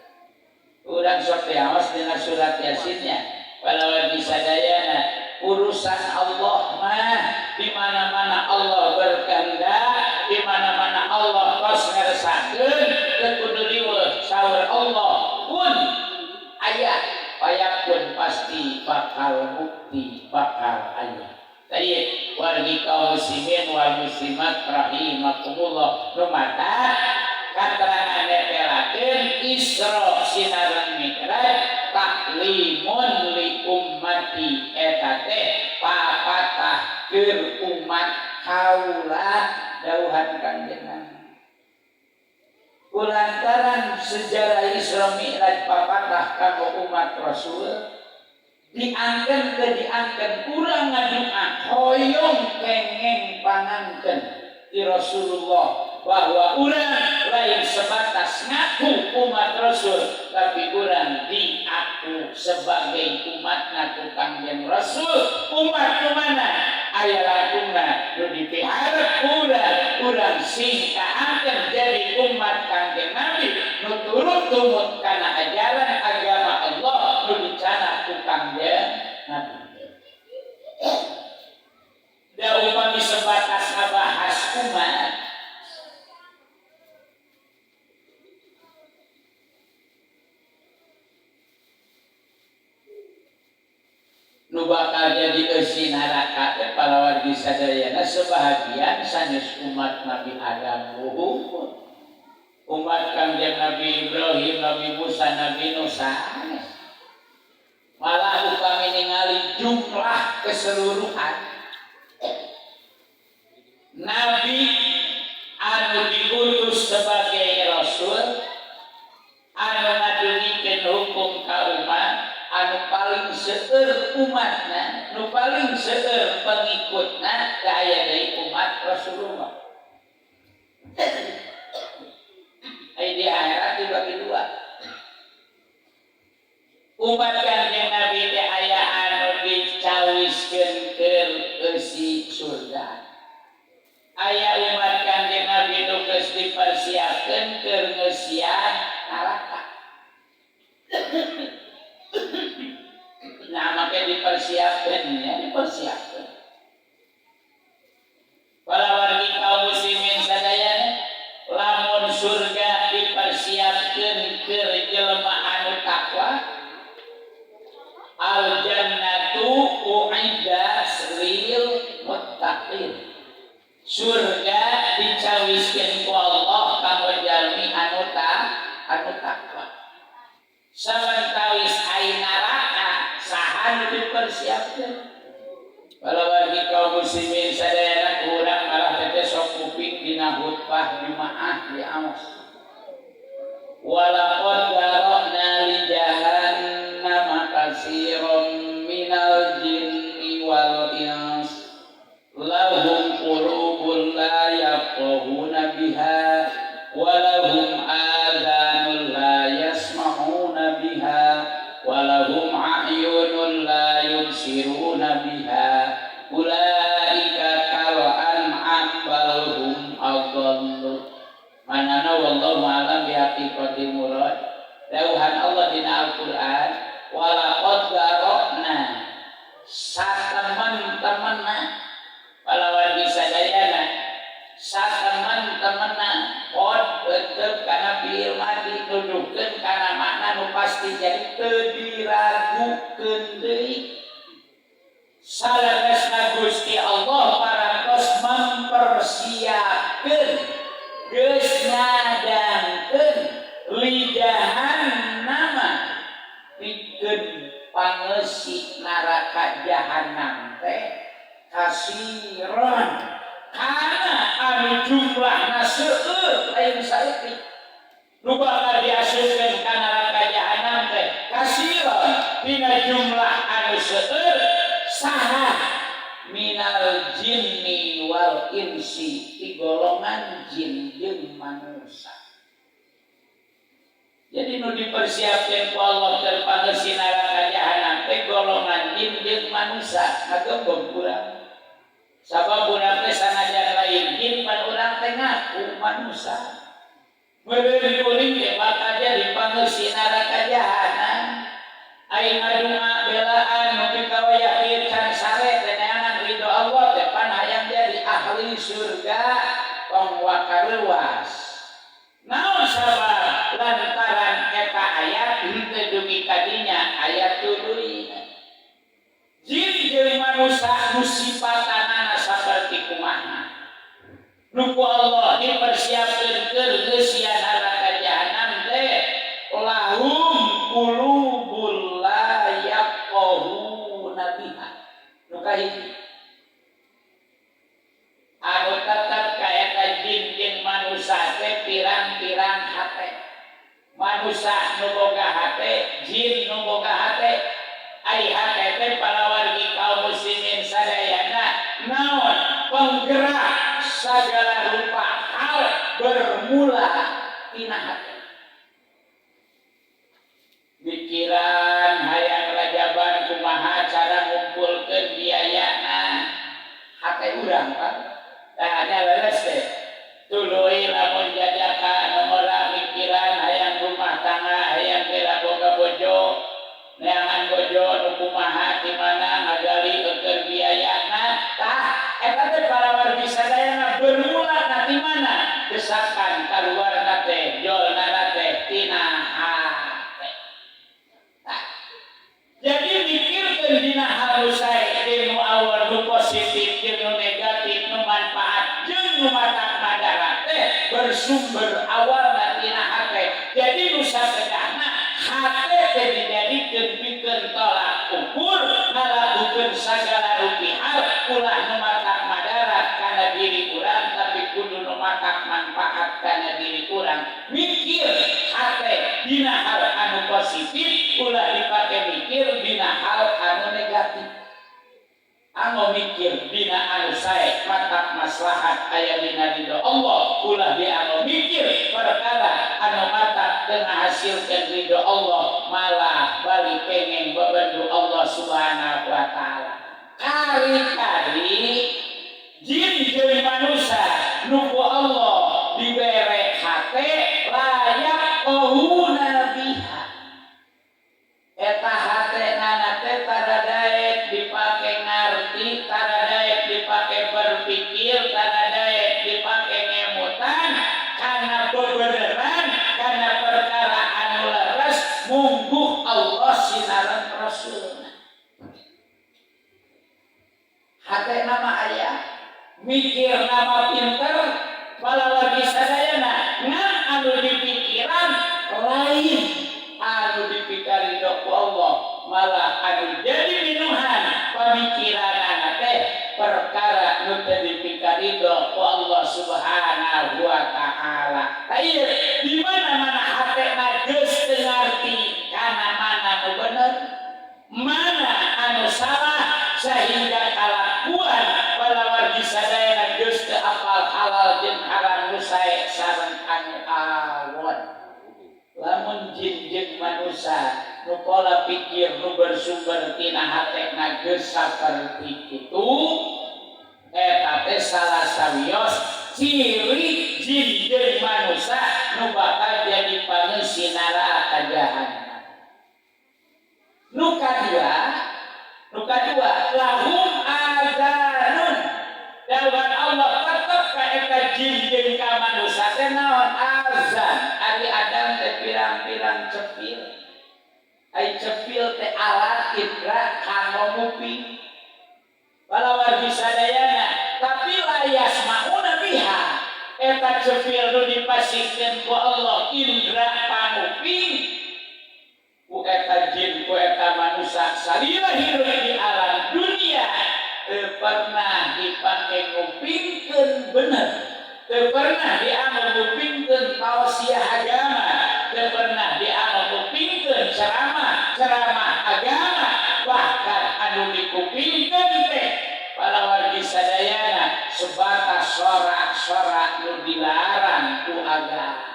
Urang sok diawas dina surat Yasinnya palawan disadayana urusan Allah mah di mana-mana Allah berkehendak, di mana-mana Allah tos ngeresakeun teu kudu diweuh saur Allah pun aya payakun bukti bakal aya. Baik, wargi kaum muslimin wal muslimat rahimakumullah. Numata katerangan netelakeun Isra sinaran Mi'raj taklimun li ummati eta teh papatah keur umat kaula dauhan Kanjeng Nabi. Kulantaran sejarah Isra Mi'raj papatah kanggo umat Rasul diangken urang ngadoa hoyong kengeng panganten di Rasulullah bahwa urang lain sebatas ngaku umat Rasul tapi urang diaku sebagai umat ngaku Kangjeng Rasul. Umat kemana aya lagungna nu dipiharep urang sing kaangkeun jadi umat Kangjeng Nabi nu turut tumut kana ajaran agama Allah nu dicana ku Kangjeng Nabi. Da upami sebatas ngabahas umat nu bakal jadi eusi neraka teh para wargi sadayana sebahagian sanes umat Nabi Adam luhur, umat Kangjeng Nabi Ibrahim, Nabi Musa, Nabi Nuh sanes. Malah upami ningali jumlah keseluruhan Nabi anu diutus sebagai Rasul anu ngadungikeun hukum ka umat anu paling seueur umatna, nu paling seueur pengikutna aya deui umat Rasulullah. Ai di akhirat dibagi dua. Umat Kanjeng Nabi teh aya anu dicawiskeun keur eusi surga. Aya umat Kanjeng Nabi nu geus dipersiapkeun keur ngeusian neraka. Nah, maka dipersiapkan. Para wargi kaum muslimin sadayana, lamun surga dipersiapkan keur jelema anu takwa, al jannatu u'iddat lil muttaqin. Surga dicawiskeun ku Allah kanggo jalmi anu takwa. Sawantawis aya neraka saha dipersiapkeun. Kalau wargi kaum muslimin sadayana urang malah teh sok kuping dina khutbah Jumaah di Amos. Walaqad darana li jahannam katsiran minal jinni wal ins lahum qulubun la yafqahuna biha wa lahum adhanun la yasma'una biha wa lahum a'yunun la yubsiruna biha ulaika kal an'am bal hum adallu. Manana wallahu a'lam bi haqiqatil murad. Dawuhan Allah dina Al-Qur'an walaqad darokna sateman-temanna palawan sadayana sateman-temanna qad beuteup kana fi'il madi nuduhkeun kana makna nu pasti jadi teu diragukeun deui. Salaresna Gusti Allah parantos mempersiapkeun geus ngadangkeun li jahannam pikeun pangeusi neraka jahanam teh kasiron kana anu jumlahna seueur lain saeutik nu bakal diasupkeun ka neraka jahanam teh kasiron dina jumlah anu seueur saha minal jinni wal insi ti golongan jin jeung manusia. Jadi nu dipersiapkeun ku Allah keur pangeusi neraka jahanam teh golongan jin jeung manusia ngagembong urang. Sabab urang teh sanajan lain jin pan urang teh ngaku manusia. Meureun kuring teh bakal jadi pangeusi neraka jahanam. Ai ngadua belaan nu pikawayakeun can sare teh neangan ridho Allah teh pan hayang jadi ahli surga pangwakaruas. Naon sabab lantaran eta ayat henteu dugi kadinya ayat tuluy. nu ku Allah dipersiapkeun keur geus neraka jahanam teh lahum qulubul la yaqahuna biha. Nu kahiji anu tetep kaeta jin jeung manusia teh pirang-pirang hate. Manusia nu boga hate, jin nu boga hate. Ai hate teh palawargi kaum muslimin sadayana naon penggerak segala rupa hal bermula tina hate. Pikiran hayang rajaban kumaha cara ngumpulkeun biayana hate urang kan. Tah nya leres teh tuluy lamun jajaka nomor pikiran hayang rumah tangga hayang bela boga bojo neangan bojo nu kumaha di mana ngagali keur biayana tah eta teh palawargi sadayana bermula na di mana desakan kaluarna teh jolna teh tina hate. Jadi mikirkeun dina hal sae nu awal nu positif jeung nu negatif nu manfaat jeung nu madarat teh bersumber awal tina hate. Jadi nu sakedahna hate teh dijadikeun pikeun tolak ukur ngalakukeun sagala rupi hal ulah nu madarat kana diri urang tapi kudu nu manfaat kana diri urang. Mikir hate dina hal anu positif ulah dipake mikir dina hal anu negatif. Anu mikir dina anu sae matak maslahat aya dina ridho Allah ulah di anu mikir perkara anu matak teu ngahasilkeun ridho Allah malah balik kenging bebendu Allah Subhanahu wa taala. Kali-kali jin jeung manusia nu ku Allah dibere hate layak ohuna biha. Eta hatenana teh tara daek dipake ngarti, tara daek dipake berpikir, tara daek dipake ngemutan kana bebeneran kana perkara anu leres mungguh Allah sinaran Rasulna. Hatena mah aya, mikir nama pinter, palawargi sadayana ngan anu dipikiran lain anu dipikari ku Allah malah anu jadi minuhan pamikiran teh perkara nu teu dipikari ku Allah Subhanahu wa taala. Ieu di mana-mana hatena geus teu ngarti kana mana nu bener, mana anu salah sehingga kalakuan palawargi sadayana geus teu apal halal jeung haram nu sae sareng anu awon. Lamun jin jeung manusia nu pola pikir nu bersumber tina hatena geus saperti kitu eta teh salah sawios ciri jin jeung manusia nu bakal jadi pangeusi neraka jahanam. Nu kadua lahum adzanun dawan Allah tetep ka eta jin jeung ka manusia teh naon azan ari adam teh pirang-pirang cepil. Ai cepil teh alat ibra kanggo nguping. Palawargi sadayana tapi layas mauna biha eta cepil nu dipasikeun ku Allah indra panguping ku eta jin ku eta manusia salila hirup di alam dunia teu pernah dipake ngupingkeun bener, teu pernah dianggo ngupingkeun tausiah agama, teu pernah dianggo ngupingkeun ceramah agama, bahkan anu dikupingkeun teh palawargi sadayana sebatas sorak-sorak nu dilarang ku agama.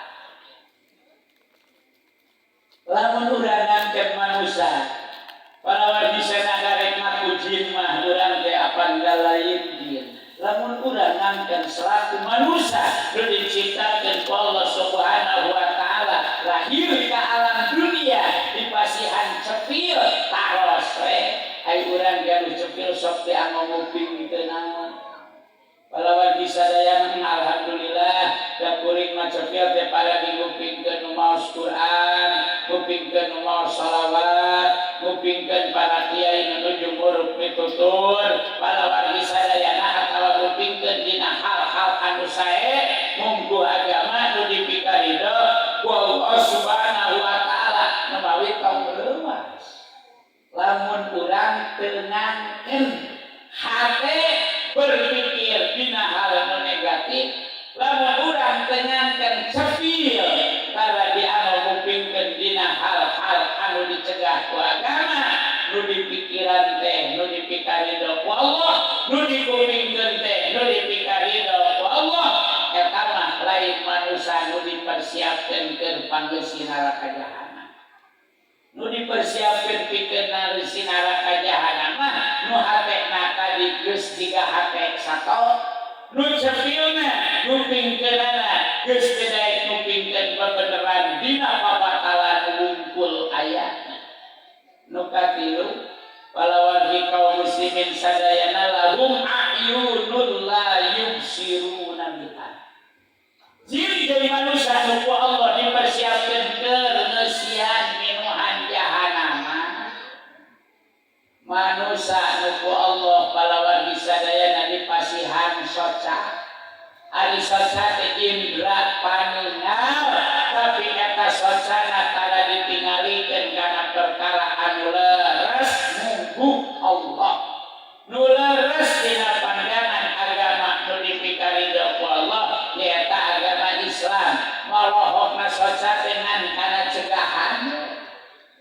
Lamun urang ngangkeun manusia palawargi sangarek ngaku jin mah urang teh apan lain jin. Lamun urang ngangkeun selaku manusia nu diciptakeun ku Allah Subhanahu wa taala lahir ka alam dunia dipasihan cepil taros we ai urang gaduh cepil sok teh anu nguping teu naon. Palawargi sadayana alhamdulillah da kuring mah cepil teh pada digupingkeun nu maos Quran, ngupingkeun nu maos shalawat, ngupingkeun para kiai nu nuju murub pitutur, palawargi sadayana atawa ngupingkeun dina hal-hal anu sae mungku agama nu dipikarido ku Allah Subhanahu wa taala menawi tong leuwas. Lamun urang teu ngangkeun hate berpikir dina hal nu negatif, lamun urang teu ngangkeun cepil tara dianu mupingkeun dina hal-hal anu dicegah ku agama, nu dipikiran teh nu dipikarido ku Allah, nu dikupingkeun teh nu dipikarido ku Allah, eta mah lain manusia nu dipersiapkeun keur pangeusi neraka jahanam. Nu dipersiapkeun pikeun nareusi neraka jahanam mah nu hatena tadi geus jiga hate sato, nu cepilna nupingkeunana geus teu daek nupingkeun bebeneran dina pabatalan wungkul ayatna. Nu katilu walawargi kaum muslimin sadayana lahum a'yunul la yubsiruna biha. Jadi dari manusia nu ku Allah dipersiapkeun keur ngeusian minuhan jahanam. Manusia nu ku Allah palawargi sadayana dipasihan soca. Ari soca teh indra paningal, tapi eta socana tara ditingalikeun kana perkara anu leres munggu Allah. Nu leres dina pandangan agama nu dipikarido ku Allah nyaeta agama Islam. Malohokna soca dengan kana cegahan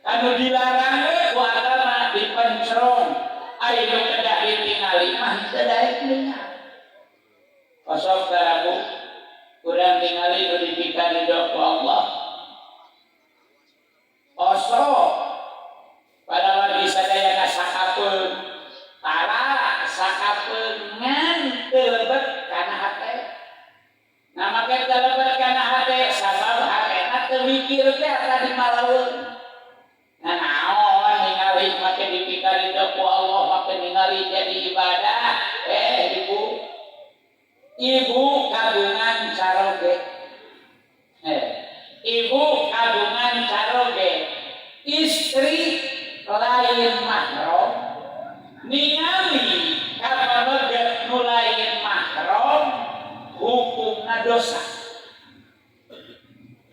anu dilarang ku agama dipencerong, ari nu kedah ditingali mah teu daek ningal. Kosok tarabu kurang tingali nu dipikarido ku Allah. Kosok pada wargi sadayana sakapeun tara sakapeun ngan teu lebet kana hate. Nah make teu lebet kana hate sabab hatena teu mikir teh tadi malaweun. Nah naon ningali make dipikarido ku Allah make ningali jadi ibadah. Ibu kagungan caroge, ibu kagungan caroge, istri lain mahram, ningali kapabeget nu lain mahram, hukumna dosa.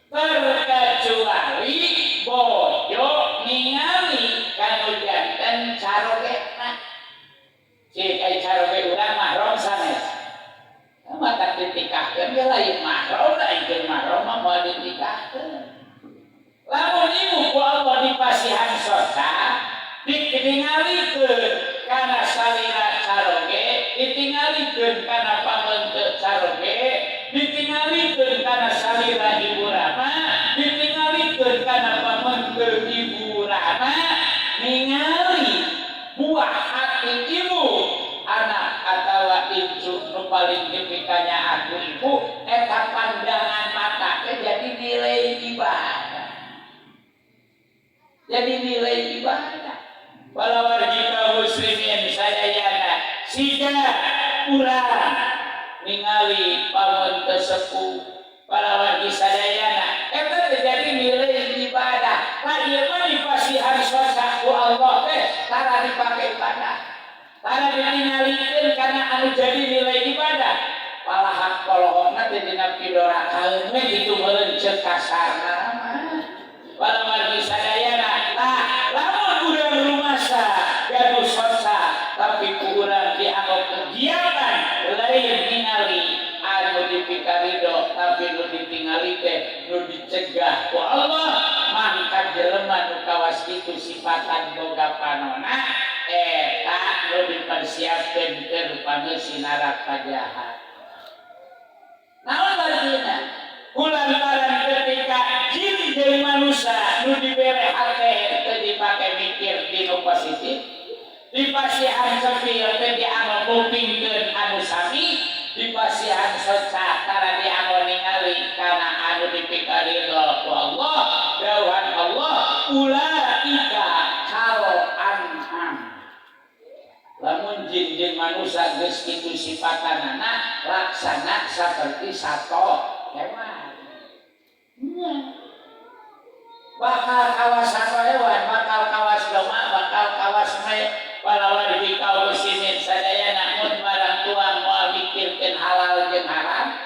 Terkecuali bojo ningali kanu janten carogena, cik ai caroge urang mahram sanes. Mata ditikahkeun ge lain mahram, lain jeung mahram mah moal ditikahkeun. Lamun ibu ku Allah dipasihan soca, ditingalikeun kana salira caroge, ditingalikeun kana pamenteut caroge, ditingalikeun kana salira ibu rama, ditingalikeun kana pamenteut ibu rama, ningali buah hati ibu anak atawa incu nu paling dipikanya aku ibu eta pandangan mata jadi nilai ibadah, jadi nilai ibadah. Walawargi kaum muslimin sadayana sida urang ningali pamun tesepuh walawargi sadayana eta jadi nilai ibadah. Lain mah dipasihan sosa ku Allah teh tara dipake ibadah, tara ditingalikeun kana anu jadi nilai ibadah. Palahak polohona teh dina pidorakaeun we kitu meureun ceuk kasarna mah. Walawargi sadayana tah lamun urang rumasa gaduh sosa tapi ku urang dianggap kegiatan lain ningali anu dipikarido tapi nu ditingali teh nu dicegah ku Allah, mangka jelema nu kawas kitu sifatan boga panona eta nu dipersiapkeun keur pangeusi neraka jahanam. Naon artina? Kulantaran ketika jin jeung manusia nu dibere hate teu dipake mikir dinu positif, dipasihan cepil teh dianggo mupingkeun anu sami, dipasihan soca tara dianggo ningali kana anu dipikarido ku Allah. Dawuhan Allah, ulaika kal an'am. Lamun jin jeung manusia geus kitu sifatanana laksana saperti sato hewan. Bakal kawas sato hewan, bakal kawas domba, bakal kawas me. Walawargi kaum muslimin sadayana mun barang tuang moal mikirkeun halal jeung haram,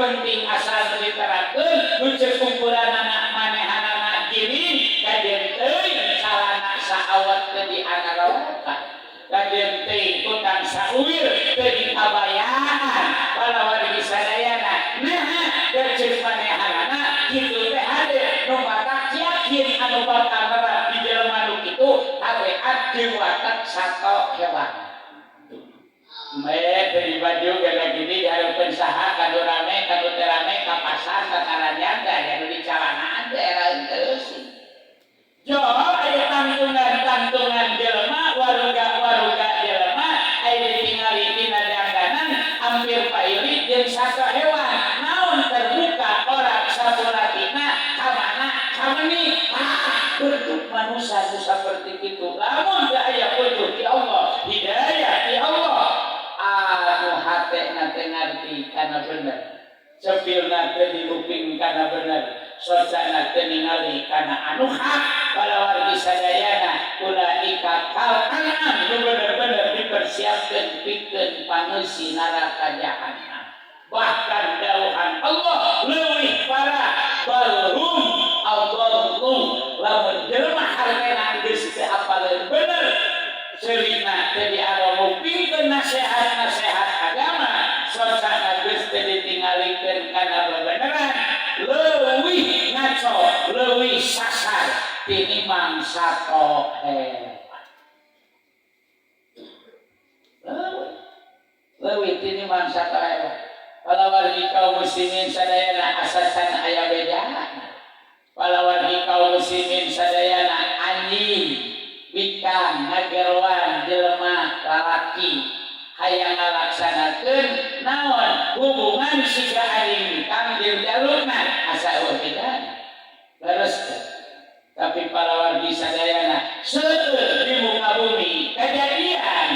penting asal diterapkeun nuceur kumpulanana manehanana gini kajen teuing calana saawat teu dianarokan kajen teuing kutang sauir teu dikabayaan palawan disadayana nah kecil manehanana kitu teh hade nu batak yakin anu bakal nerap di jelema nu kitu tabeat jeung watak sato hewan. Dari baju gana gini diharapkan saha kado rame kado terame kapasan kakarannya ada yang di calanaan daerah terus jo aya tantungan jelema waruga jelema aya ditingali dina dandanan hampir paili jeung satu hewan naon terbuka orang sabulatina kamana kamani bentuk manusia itu seperti itu lamun teu aya petunjuk di Allah hidayah di Allah anu hate nate ngarti kana bener sepilna teu diluping kana bener sosana teu ningali kana anu hak palawargi sadayana ulaika kal anam nu bener-bener dipersiapkeun pikeun pangeusi neraka jahanam bahkan dauhan Allah leuwih parah balhum adallum lamun jelema hartena geus teu apaleun bener selina teu diaromupingkeun nasihat agama sosana geus teu ditingalikeun kana bebeneran leuwih ngaco leuwih sasar tinimbang sato hewan leuwih tinimbang sato hewan palawargi kaum muslimin sadayana asasan aya bedana palawargi kaum muslimin sadayana anjing bikang ngagerwan jelema lalaki hayang ngalaksanakeun naon hubungan siga anjing bikang jeung jalurna asa eueuh bedana leres tapi palawargi sadayana seueur di muka bumi kejadian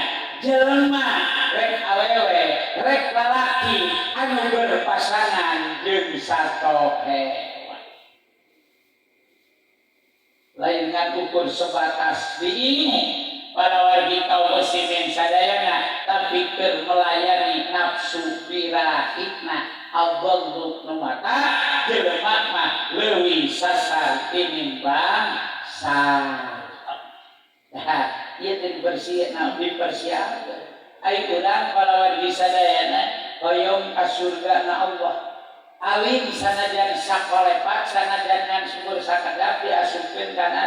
jelema rek awewe rek lalaki anu berpasangan jeung sato hewan lain ngan ukur sebatas di ilmu para wargi kaum muslimin sadayana tapi keur melayani nafsu birahitna adallu numata jelema mah leuwih sasar tinimbang sato ieu teh dibersihna dipersiapkeun ai urang para wargi sadayana hoyong ka surgana Allah alim sanajan sakolepat sanajan ngan sumur sakadap diasupkeun kana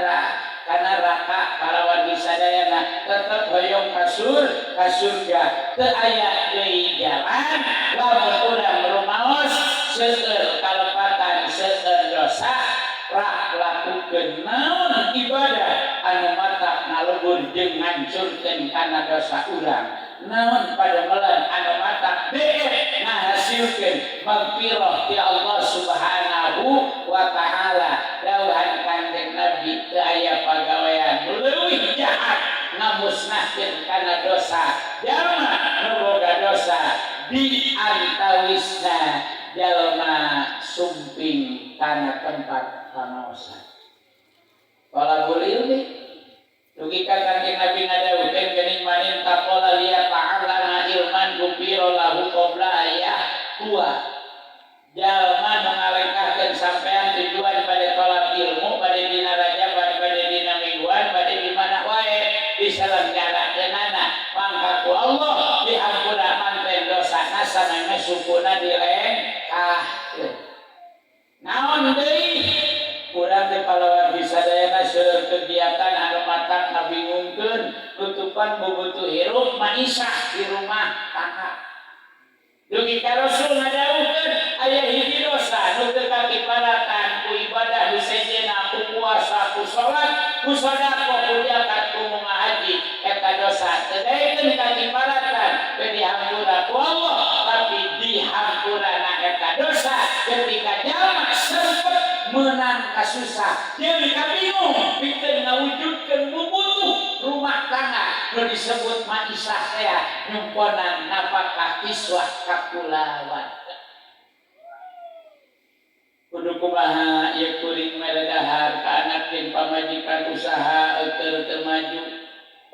raka para wargi sadayana tetep hoyong ka surga teu aya deui jalan lamun urang rumaos seueur kalepatan seueur dosa rak lakukeun naon ibadah anu matak ngalebur jeung ngancurkeun kana dosa urang naon pademelan anu matak deet ngahasilkeun magfirah ti Allah Subhanahu wa taala dawuhan Kanjeng Nabi teu aya pagawean leuwih jahat ngamusnahkeun kana dosa jalma nu boga dosa di antawisna jalma sumping kana tempat panaosan talabul ilmi dugikan Kanjeng Nabi ngadawukeun geuning manin taqala liya ta'ala ilman gufira lahu qabla ayah tua jalma nu ngalengkahkeun sampean tujuan pada talab ilmu pada dina rajab pada dina mingguan pada di mana wae diselenggarakeunana mangka ku Allah dihampura manten dosana sameme sukuna dilengkahkeun naon deui urang teh palawargi sadayana seueur kegiatan anu matak ngabingungkeun tutupan bubutuh hirup maisah di rumah tangga dugi ka Rasul ngadawukeun aya hiji dosa nu teu kakiparatan ku ibadah di sejena ku puasa ku salat ku sedekah ku zakat ku ngahaji eta dosa teu daekeun kakiparatan teu dihampura ku Allah tapi dihampurana eta dosa ketika jalma sempet menang kasusah jadi kabingung pikeun ngawujudkeun bubutuh rumah tangga nu disebut maisah teh nyumponan nafkah kiswah kakulawan kudu kumaha ieu kuring meredahar ka anak jeung pamajikan usaha euteur teu maju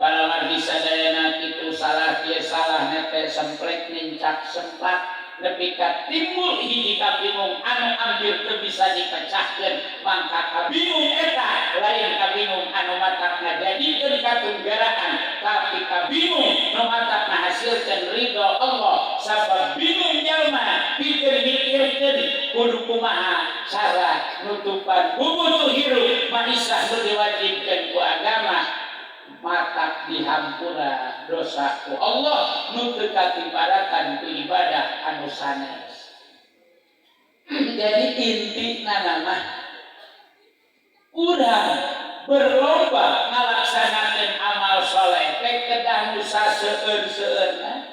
palawargi sadayana kitu salah kieu salah teh semplek nincak sempat nepi ka timbul hiji kabingung anu ambil teu bisa dipecahkeun mangka kabingung eta lain kabingung anu matak ngajadikeun katunggaraan tapi kabingung nu matak ngahasilkeun ridho Allah sabab bingung jalma pikeun mikirkeun kudu kumaha cara nutupan bubutu hirup maisah nu diwajibkeun ku agama matak dihampura dosa ku Allah nu teu katibarakan ku ibadah anu sanes. Jadi intina nama urang berlomba ngalaksanakeun amal soleh teh kedah nu saseueur-seueurna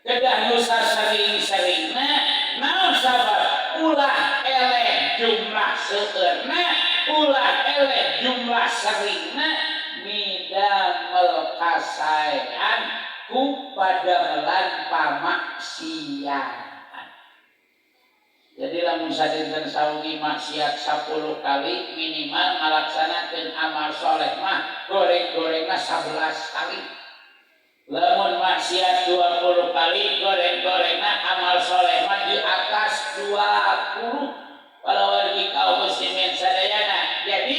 kedah nu sasering-seringna naon sabab ulah eleh jumlah seueurna ulah eleh jumlah seringna midamel kasaean ku padamelan pamaksiatan. Jadi lamun sadinten sawengi maksiat 10 kali minimal ngalaksanakeun amal soleh mah goreng-gorengna 11 kali. Lamun maksiat 20 kali goreng-gorengna amal soleh mah di atas 20. Walawargi kaum muslimin sadayana. Jadi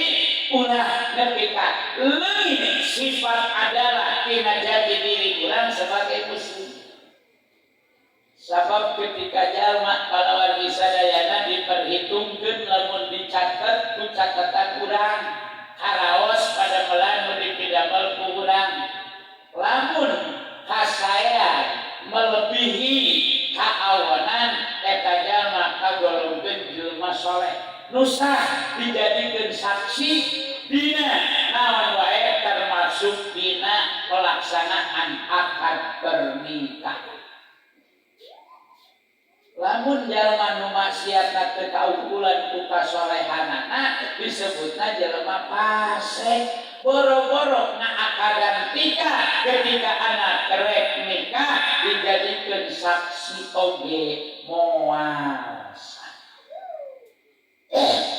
ulah nepi ka leungit sifat adalah tina jati diri urang sebagai muslim. Sabab ketika jalma kalawargi sadayana diperhitungkeun lamun dicatet ku catatan urang haraos pada melan dipidamel ku urang. Lamun hasaean melebihi kaawanan eta jalma kagolongkeun jelema saleh. Nusa dijadikeun saksi dina naon wae termasuk dina pelaksanaan akad pernikahan. Lamun jalma nu maksiatna teu kaukulan ku kasolehanana disebutna jelema fasik. Boro-boro ngaakadan tika ketika anak kerek nikah dijadikeun saksi oge moal.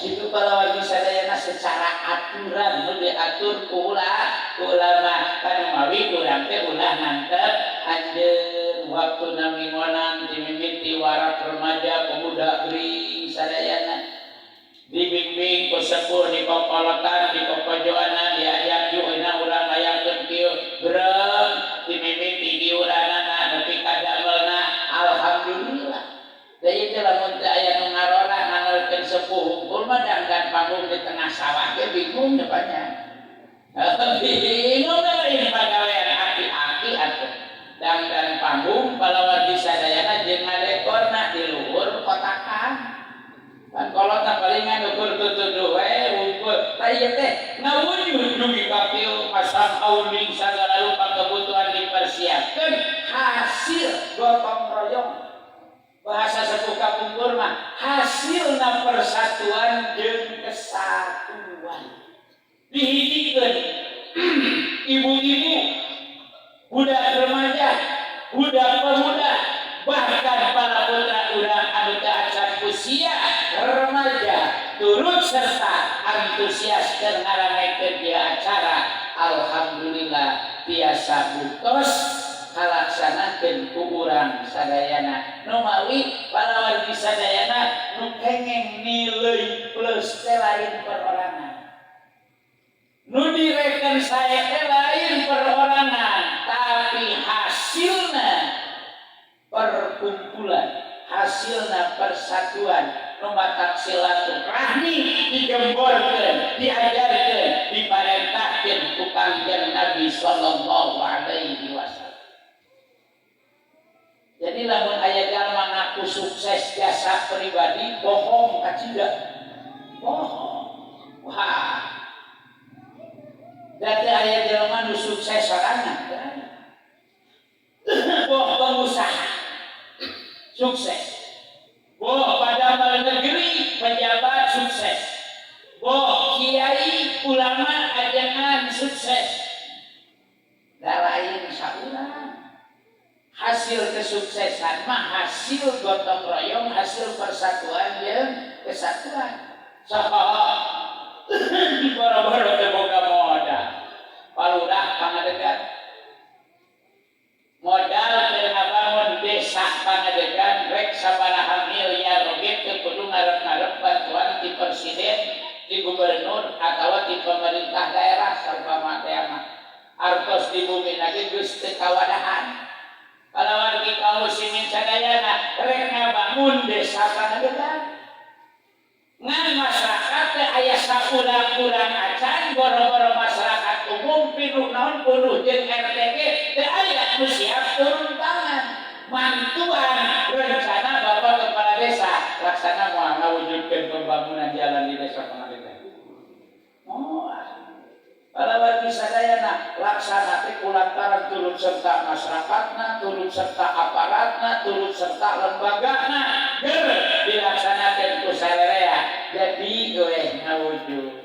Itu kalau wajib sadayana secara aturan nu diatur ku ulama kanu mawi urang teh ulah nantep anjeun waktuna mingonan dimimiti warak remaja pemuda gering sadayana dibimbing ku sepuh di kokolotan di kokojoana diajak yueuna urang ngayakeun kieu berem dimimiti di uranana nepi ka damelna alhamdulillah. Jadi itu lamun teu aya nu ngarorah ngangeulkeun sepuh hungkul mah dangdan panggung di tengah sawah ge bingung depannya. Bingung lain pagawean aki-aki atuh. Dangdan panggung palawargi sadayana jeung ngadekorna di luhur kotakan. Kan kolotna palingan ukur tutuduh we hungkul. Tah ieu teh ngawujud dugi ka kieu pasang auling sagala rupa kebutuhan dipersiapkeun hasil gotong royong. Bahasa sepuh kapungkur mah hasilna persatuan jeung kesatuan. Dihijikeun ibu-ibu, budak remaja, budak pemuda, bahkan para putra urang anu teu acan usia remaja turut serta antusias keur ngaramekeun ieu acara. Alhamdulillah tiasa butos kalaksanakeun ku urang sadayana nu mawi palawargi sadayana nu kengeng nilai plus teh lain perorangan nu direken sae teh lain perorangan tapi hasilna perkumpulan hasilna persatuan nu matak silaturahmi digemborkeun diajarkeun diparentahkeun ku Kanjeng Nabi sallallahu alaihi wasallam. Jadi lamun aya jalma ngaku sukses jasa pribadi bohong kacida. Bohong. Wah. Dadi aya jalma nu sukses sorangan. Boh pengusaha. Sukses. Boh pejabat negeri, pejabat sukses. Boh kiai ulama ajangan sukses. Da lain saurang. Hasil kesuksesan mah hasil gotong royong, hasil persatuan jeung kesatuan. Saha boro-boro teu boga modal. Palurah pangadegan. Modal teu ngabangun desa pangadegan rek gubernur atau di pemerintah daerah saumpama teh mah artos di bumi lagi geus teu kawadahan. Kalau wargi kaum muslimin sadayana rek ngabangun desa kana gedan. Ngan masyarakat teh aya sakurang-kurang acan boro-boro masyarakat umum pinuh naon puluh jeung RT teh aya nu siap turun tangan. Mantuan rencana Bapak Kepala Desa laksana moal ngawujudkeun pembangunan jalan di desa Pangalengan. Kalau wargi sadayana laksana teh kulantaran turut serta masyarakatna, turut serta aparatna, turut serta lembagana ger dilaksanakeun ku sarerea jadi eueuh ngawujud.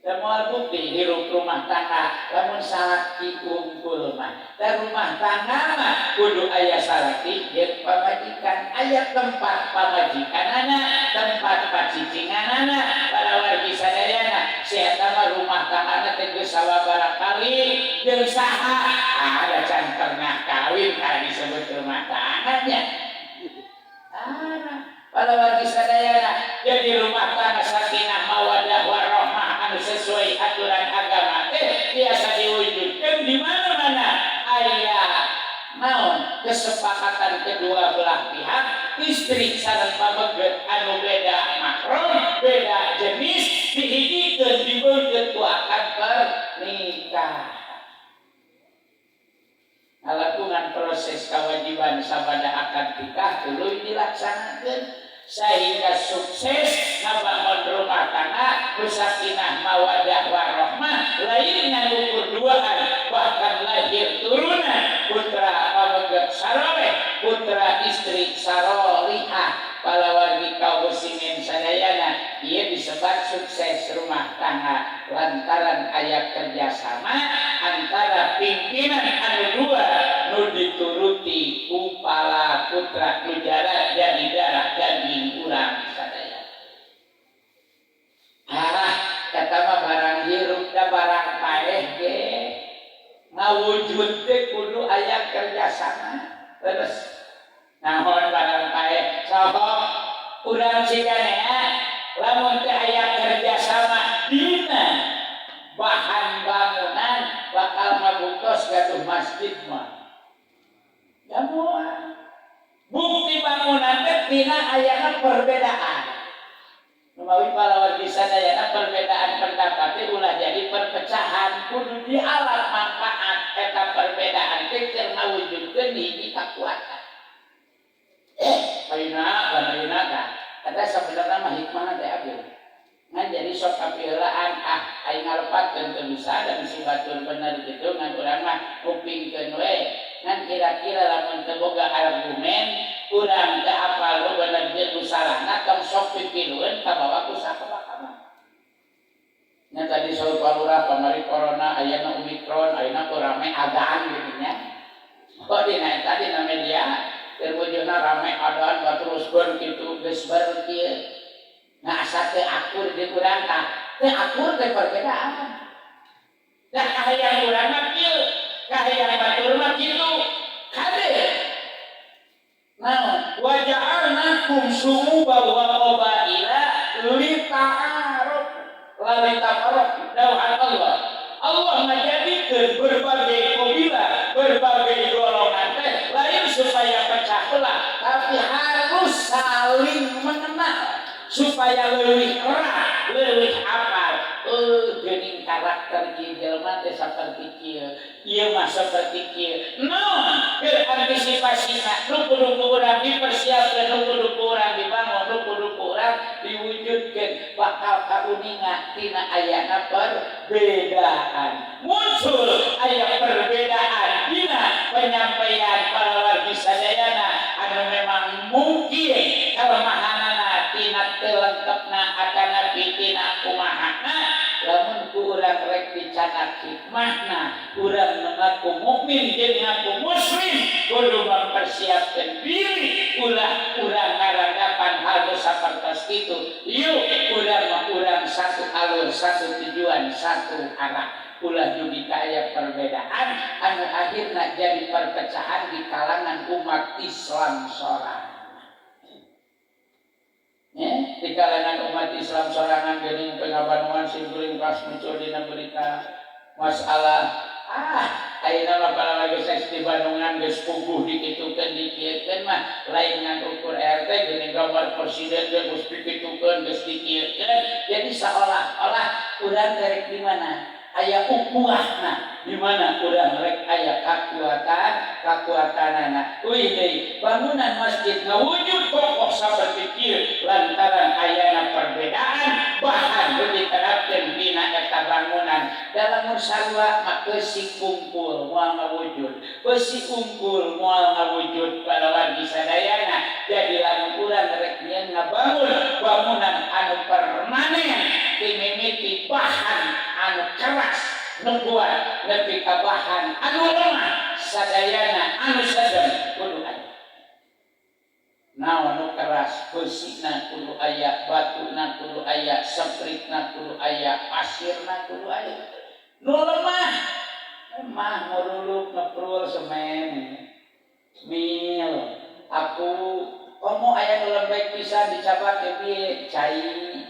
Da moal bukti hirup rumah tangga lamun salaki unggul mah. Da rumah tangga mah kudu aya salaki jeung pamajikan, aya tempat pamajikanana, tempat pacicinganana. Para wargi sadayana eta mah rumah tanggana teh geus sababaraha kali jeung saha ada can pernah kawin kali disebut rumah tangganya. Para wargi sadayana jadi rumah tangga sakinah mawaddah warahmah anu sesuai aturan agama teh biasa diwujudkeun di mana-mana aya naon kesepakatan kedua belah pihak istri sareng pamegget anu beda mahram beda jenis dihijikeun dibeulkeun ku akad pernikah. Ngalakunan proses kewajiban sabada akad nikah tuluy dilaksanakeun sehingga sukses ngabangun rumah tangga sakinah mawaddah warahmah lainnya ukur duaan bahkan lahir turunan putra pamegget saroleh putra istri sarolihah. Para wargi kaum muslimin sadayana ieu disebut sukses rumah tangga lantaran aya kerjasama antara pimpinan anu dua nu dituruti ku pala putra nu jarak jadi darah daging urang sadaya. Kata mah barang hirup da barang paeh ge ngawujud teh kudu aya kerjasama. Terus naon barang paeh saha urang ciganea lamun teh aya kerjasama dina bahan bangunan bakal ngabuktos gaduh masjid mah ya moal bukti bangunan teh dina ayana perbedaan numawi para wargi sadayana perbedaan pendapat teh ulah jadi perpecahan kudu dialat manfaat eta perbedaan teh keur ngawujudkeun hiji kakuatan. Ayeuna kan eta sebenarnya mah hikmahna teh abdi ngan jadi sok kapeulaan aing ngalepatkeun teu bisa da bisi batur bener kitu ngan urang mah ngupingkeun we ngan kira-kira lamun teu boga argumen urang teh apal lu bener jeung nu salahna tong sok pipilueun kabawa ku sakabakana. Nya tadi saur palurah pamari corona ayeuna Omikron ayeuna ku rame adaan gitu nya. Kok dina tadi na media terwujudna rame adaan baturuskeun kitu geus ber kieu. Nah asa teu akur di urang tah teu akur teh perbedaan. Da kahayang urang mah kieu, kahayang batur mah kitu. Kade. Naon? Wa ja'alnakum syu'uban wa qabaila lita'aruf. La lita'aruf dauhan Allah. Allah ngajadikeun berbagai kabilah, berbagai golongan teh lain supaya pecah belah, tapi harus saling mengenal supaya leuwih erat, leuwih apal. Geuning karakter ieu jelema teh saperti kieu, ieu mah saperti kieu. Naon keur antisipasina nu kudu urang dipersiapkeun, nu kudu urang dibangun, nu kudu urang diwujudkeun bakal kauningan tina ayana perbedaan. Muncul aya perbedaan dina penyampaian para wargi sadayana anu memang mungkin kelemahanana tina teu lengkepna akana pitina kumahana lamun ku urang rek dicatat hikmahna urang mengaku mukmin jeung ngaku muslim kudu mempersiapkeun diri ulah urang ngaragapan hal sapertos kitu. Yuk urang satu alur, satu tujuan, satu arah. Ulah juga aya perbedaan anu akhirna jadi perpecahan di kalangan umat Islam sorang. Di kalangan umat Islam sorangan geuning pengabanuan simkuring pas muncul dina berita masalah ayeuna mah para geus di Bandungan geus puguh dikitukeun dikiekeun mah lain ngan ukur RT geuning gambar presiden geus dikitukeun geus dikiekeun jadi seolah-olah urang rek di mana aya ukuahna di mana urang rek aya kakuatanana euy deui bangunan masjid ngawujud kokoh saperti kieu lantaran ayana perbedaan bahan diterapkeun dina eta bangunan dalam sarua mah besi kumpul moal ngawujud besi kumpul moal ngawujud balawan sadayana jadi lamun urang rek nyeun ngabangun bangunan anu permanen timimiti bahan anu keras nubuat nepi ka bahan anu lemah sadayana anu sedem kudu aya naon nu keras beusina kudu aya batuna kudu aya sepritna kudu aya pasirna kudu aya nu lemah nguruluk ngeprul semen mil aku komo aya nu lembek pisan dicabat piye cai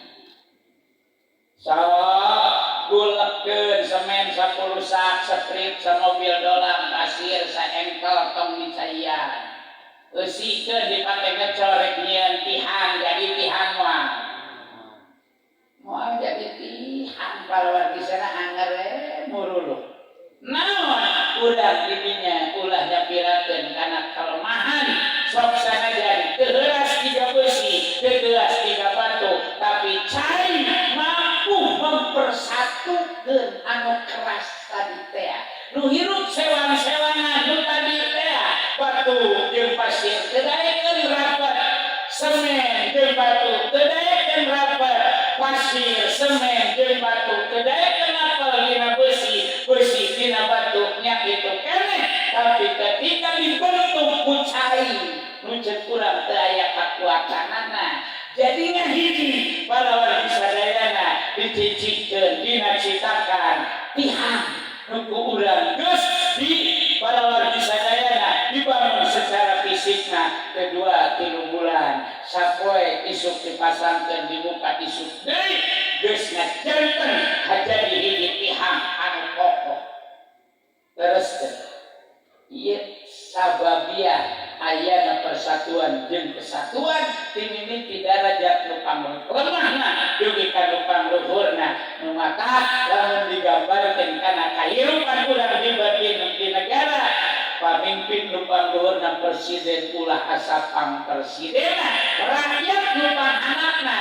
gulekkeun semen 10 sak seprit samobil dolang pasir saengkel tong dicaian eusikeun dipake ngecorek nyieun tihang jadi tihang moal jadi tihang palawan disana anger muruluk naon urang didinya ulah nyapirakeun kana kelemahan sok sanajan teu heuras tiga besi teu heuras tiga batu tapi cai mempersatukeun anu keras tadi teh nu hirup sewan-sewangan nu tadi teh batu jeung pasir teu daekeun rapet semen jeung batu teu daekeun rapet pasir semen jeung batu teu daekeun apel dina besi dina batu nya kitu keneh tapi ketika dibentuk ku cai nu ceuk urang teu aya kakuatanana jadinya hiji balawan sadayana dicicikeun dina citakan tihang nu urang geus di balawan sadayana dibangun secara fisikna kedua 3 bulan sapoe isuk dipasangkeun dibuka isuk deui geus ngajanten hajadi hiji tihang anu kokoh teruskeun ieu sababiah ayana persatuan jeung kesatuan timimiti darajat nu panglemahna dugi ka nu pangluhurna nu mata lamun digambarkeun kana kahirupan urang di negara pamimpin nu pangluhurna presiden ulah asa pangpresidenna rakyat nu panghanapna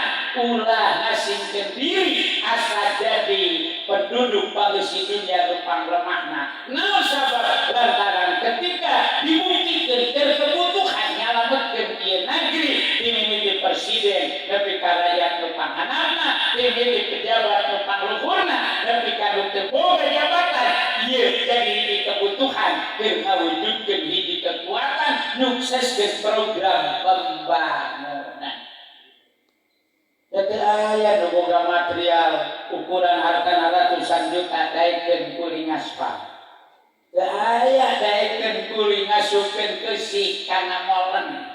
ulah ngasingkeun diri asa jadi penduduk pangeusi dunya nu panglemahna naon sabab lantaran ketika dibuktikan kebutuhan nyalametkeun ieu negeri timimiti presiden nepi ka rakyat nu panghanapna timimiti pejabat nu pangluhurna nepi ka nu teu boga jabatan ieu jadi hiji kebutuhan keur ngawujudkeun hiji kekuatan nyukseskeun program pembangunan. Jadi aya nu boga material ukuran hartana ratusan juta daekeun kuring aspal. Aya daekeun kuring ngasupkeun keusik kana molen.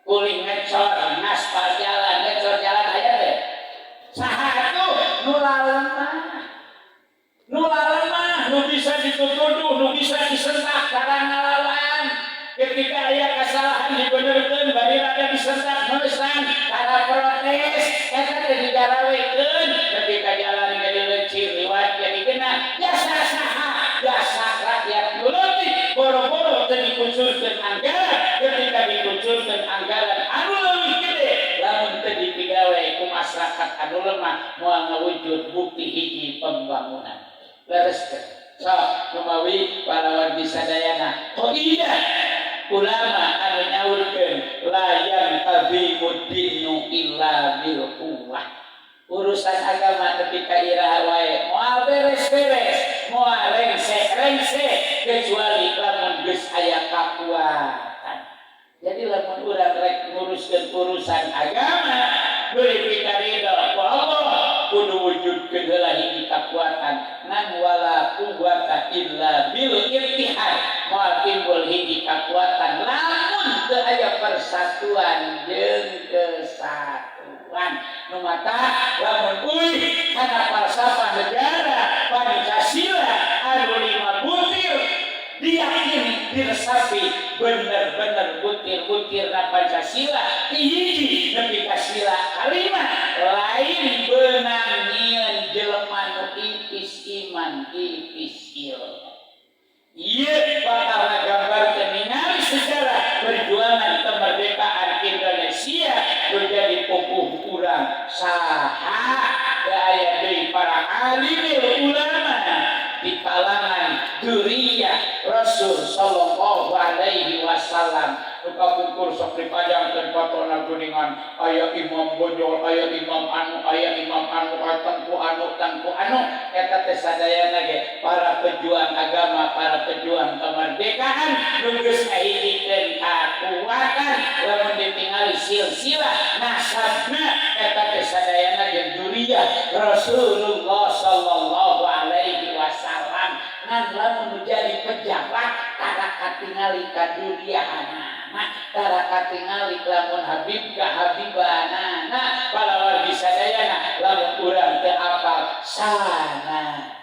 Kuring ngecor ngaspal jalan, ngecor jalan aya teh. Saha atuh nu lemah. Nu lemah nu bisa dituduh, nu bisa disentak karang ngalawan. Ketika aya kesalahan dibenerkeun bari rada disentak meusan cara protes eta teh digarawekeun ketika jalan jadi leucir liwat jadi genah jasa saha jasa rakyat nu leutik boro-boro teu dikucurkeun anggaran ketika dikucurkeun anggaran anu leuwih gede lamun teu dipigawe ku masyarakat anu lemah moal ngawujud bukti hiji pembangunan lereskeun sok kumawi palawan bisadayana qaidah ulama anu nyaurkeun layan tabimuddinu illa bil quwwah urusan agama nepi ka iraha wae moal beres-beres moal rengsek kecuali lamun geus aya kakuatan jadi lamun urang rek nguruskeun urusan agama beuri pikaridho ku Allah kudu wujudkeun heula hiji kakuatan nan wala quwwata illa bil ittihad moal timbul hiji kakuatan lamun teu aya persatuan jeung kesatuan perempuan nu mata lamun euy kana falsafah negara Pancasila anu 5 butir diyakini diresapi bener-bener butir-butir na Pancasila hiji nepi ka sila kalima lain beunang nyieun jelema nu ipis iman ipis ilmu. Ieu bakal ngagambarkeun ningali sejarah perjuangan kemerdekaan Indonesia menjadi pupuh urang saha daya deui para alimul ulama di kalangan duriyah Rasul sallallahu alaihi wasallam. Nuka pungkur sok dipajangkeun fotona geuningan aya imam bojol aya imam anu tangku anu eta teh sadayana ge para pejuang agama para pejuang kemerdekaan nu geus ngahijikeun kakuatan lamun ditingali silsilah nasabna eta teh sadayana ge duriyah Rasulullah sallallahu alaihi wasallam. Ngan lamun jadi pejabat tara katingali ka duriyahana tara katingali lamun habib ka habibanana palawan bisadayana lamun urang teu apal sana.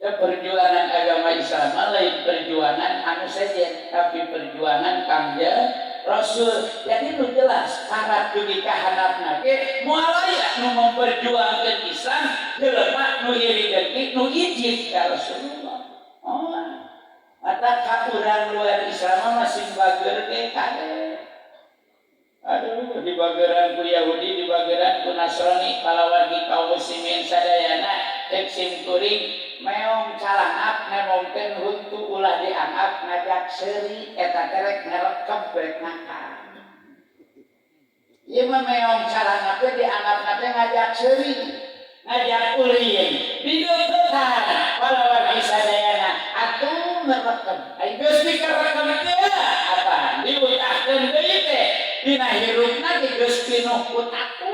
Perjuangan agama Islam lain perjuangan anu sejen tapi perjuangan Kangjeng Rasul. Jadi nu jelas syarat dugi kahanapna ge moal aya nu memperjuangkeun Islam jelema nu iri nu ijid ka Rasulullah. Oh, mata ka urang luar Islam masih bager ge kade. Aduh, di bageran ku Yahudi, di bageran ku Nasrani, kalawan di kaum muslimin sadayana cek sim kuring meong calangap nemongkeun huntu ulah dianggap ngajak seuri eta terek ngerekep brek nakal. Ieu mah meong calangap teh dianggap nate ngajak seuri, ngajak ulin, digeuketan kalawan di sadayana atuh ngerekep. Ai geus dikerekep teh apa? Diutahkeun deui teh. Dina hirupna geus pinuh ku taku.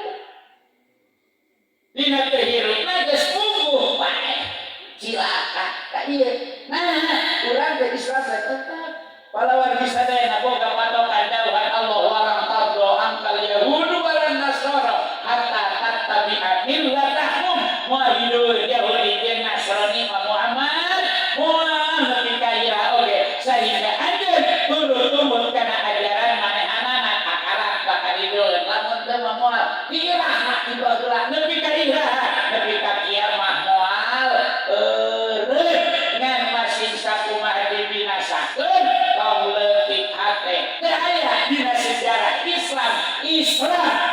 Dina teu hirupna geus pungguh bae. Cilaka ka ieu. Nah, urang teh Islam teh tetep palawan bisadayana boga patokan dauhan Allah walang tabdo angkal yahudu walan nasara hatta tattabi'a millatahum moal hidup Yahudi jeung Nasrani Muhammad moal nepi ka ieu oge sehingga anjeun kudu tumbuh kana ajaran manehanana akarat bakal hidup lamun teu moal irah mah dibageula nepi ka irah nepi ka kiamah moal eureun ngan masih sakumaha dibinasakeun kaum leutik hate teu aya dina sejarah Islam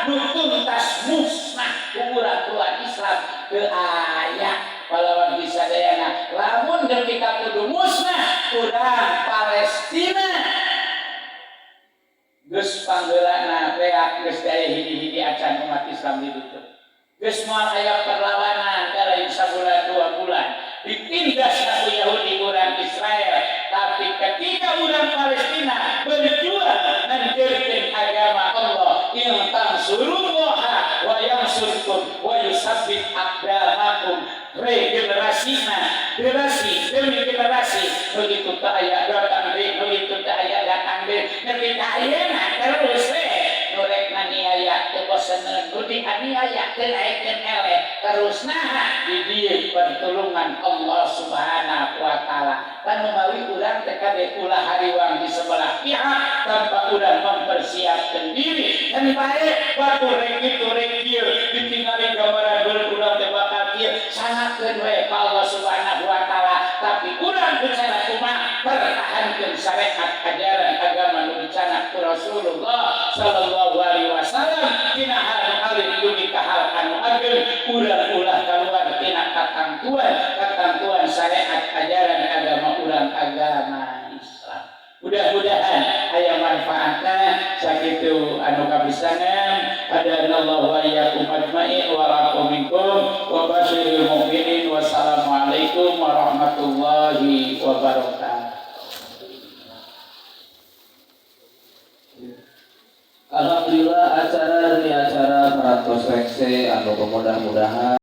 nu tuntas musnah ku urang keluar Islam teu aya palawan bisadayana lamun nepi ka kudu musnah urang Palestina geus panggeulana beak geus daya hiji-hiji acan umat Islam di ditu geus moal aya perlawanan dalain sabulan 2 bulan ditindasna ku Yahudi urang Israel tapi ketika urang Palestina berjuang nanjeurkeun agama Allah in tansurullaha wa yansurkum wa yusabbit aqdamakum generasi demi generasi begitu teu aya datang deui begitu teu aya datang deui nepi ka ayeuna terus nu rek nganiaya teu boseneun nu dianiaya teu aekeun eleh terus nah di dieu pertulungan Allah Subhanahu wa taala panu mawi urang teh kade ulah hariwang di sebelah pihak tanpa urang mempersiapkeun diri dan bae batur rek kitu rek kieu ditingali gambaran urang teh bakal kieu sangatkeun we ka Allah Subhanahu wa taala tapi urang bicara kumaha pertahankeun syariat ajaran agama nu dicanang ku Rasulullah sallallahu alaihi wasallam dina hal alif dugi ka hal anu ageng urang ulah kaluar tina katantuan syariat ajaran agama urang agama Islam. Mudah-mudahan aya manfaatna sakitu anu kapisangan hadanallahu wa iyyakum ajmain wa raqum minkum wa basyiril mukminin wassalamualaikum warahmatullahi wabarakatuh. Alhamdulillah acara dari acara 100 rekse anu mudah-mudahan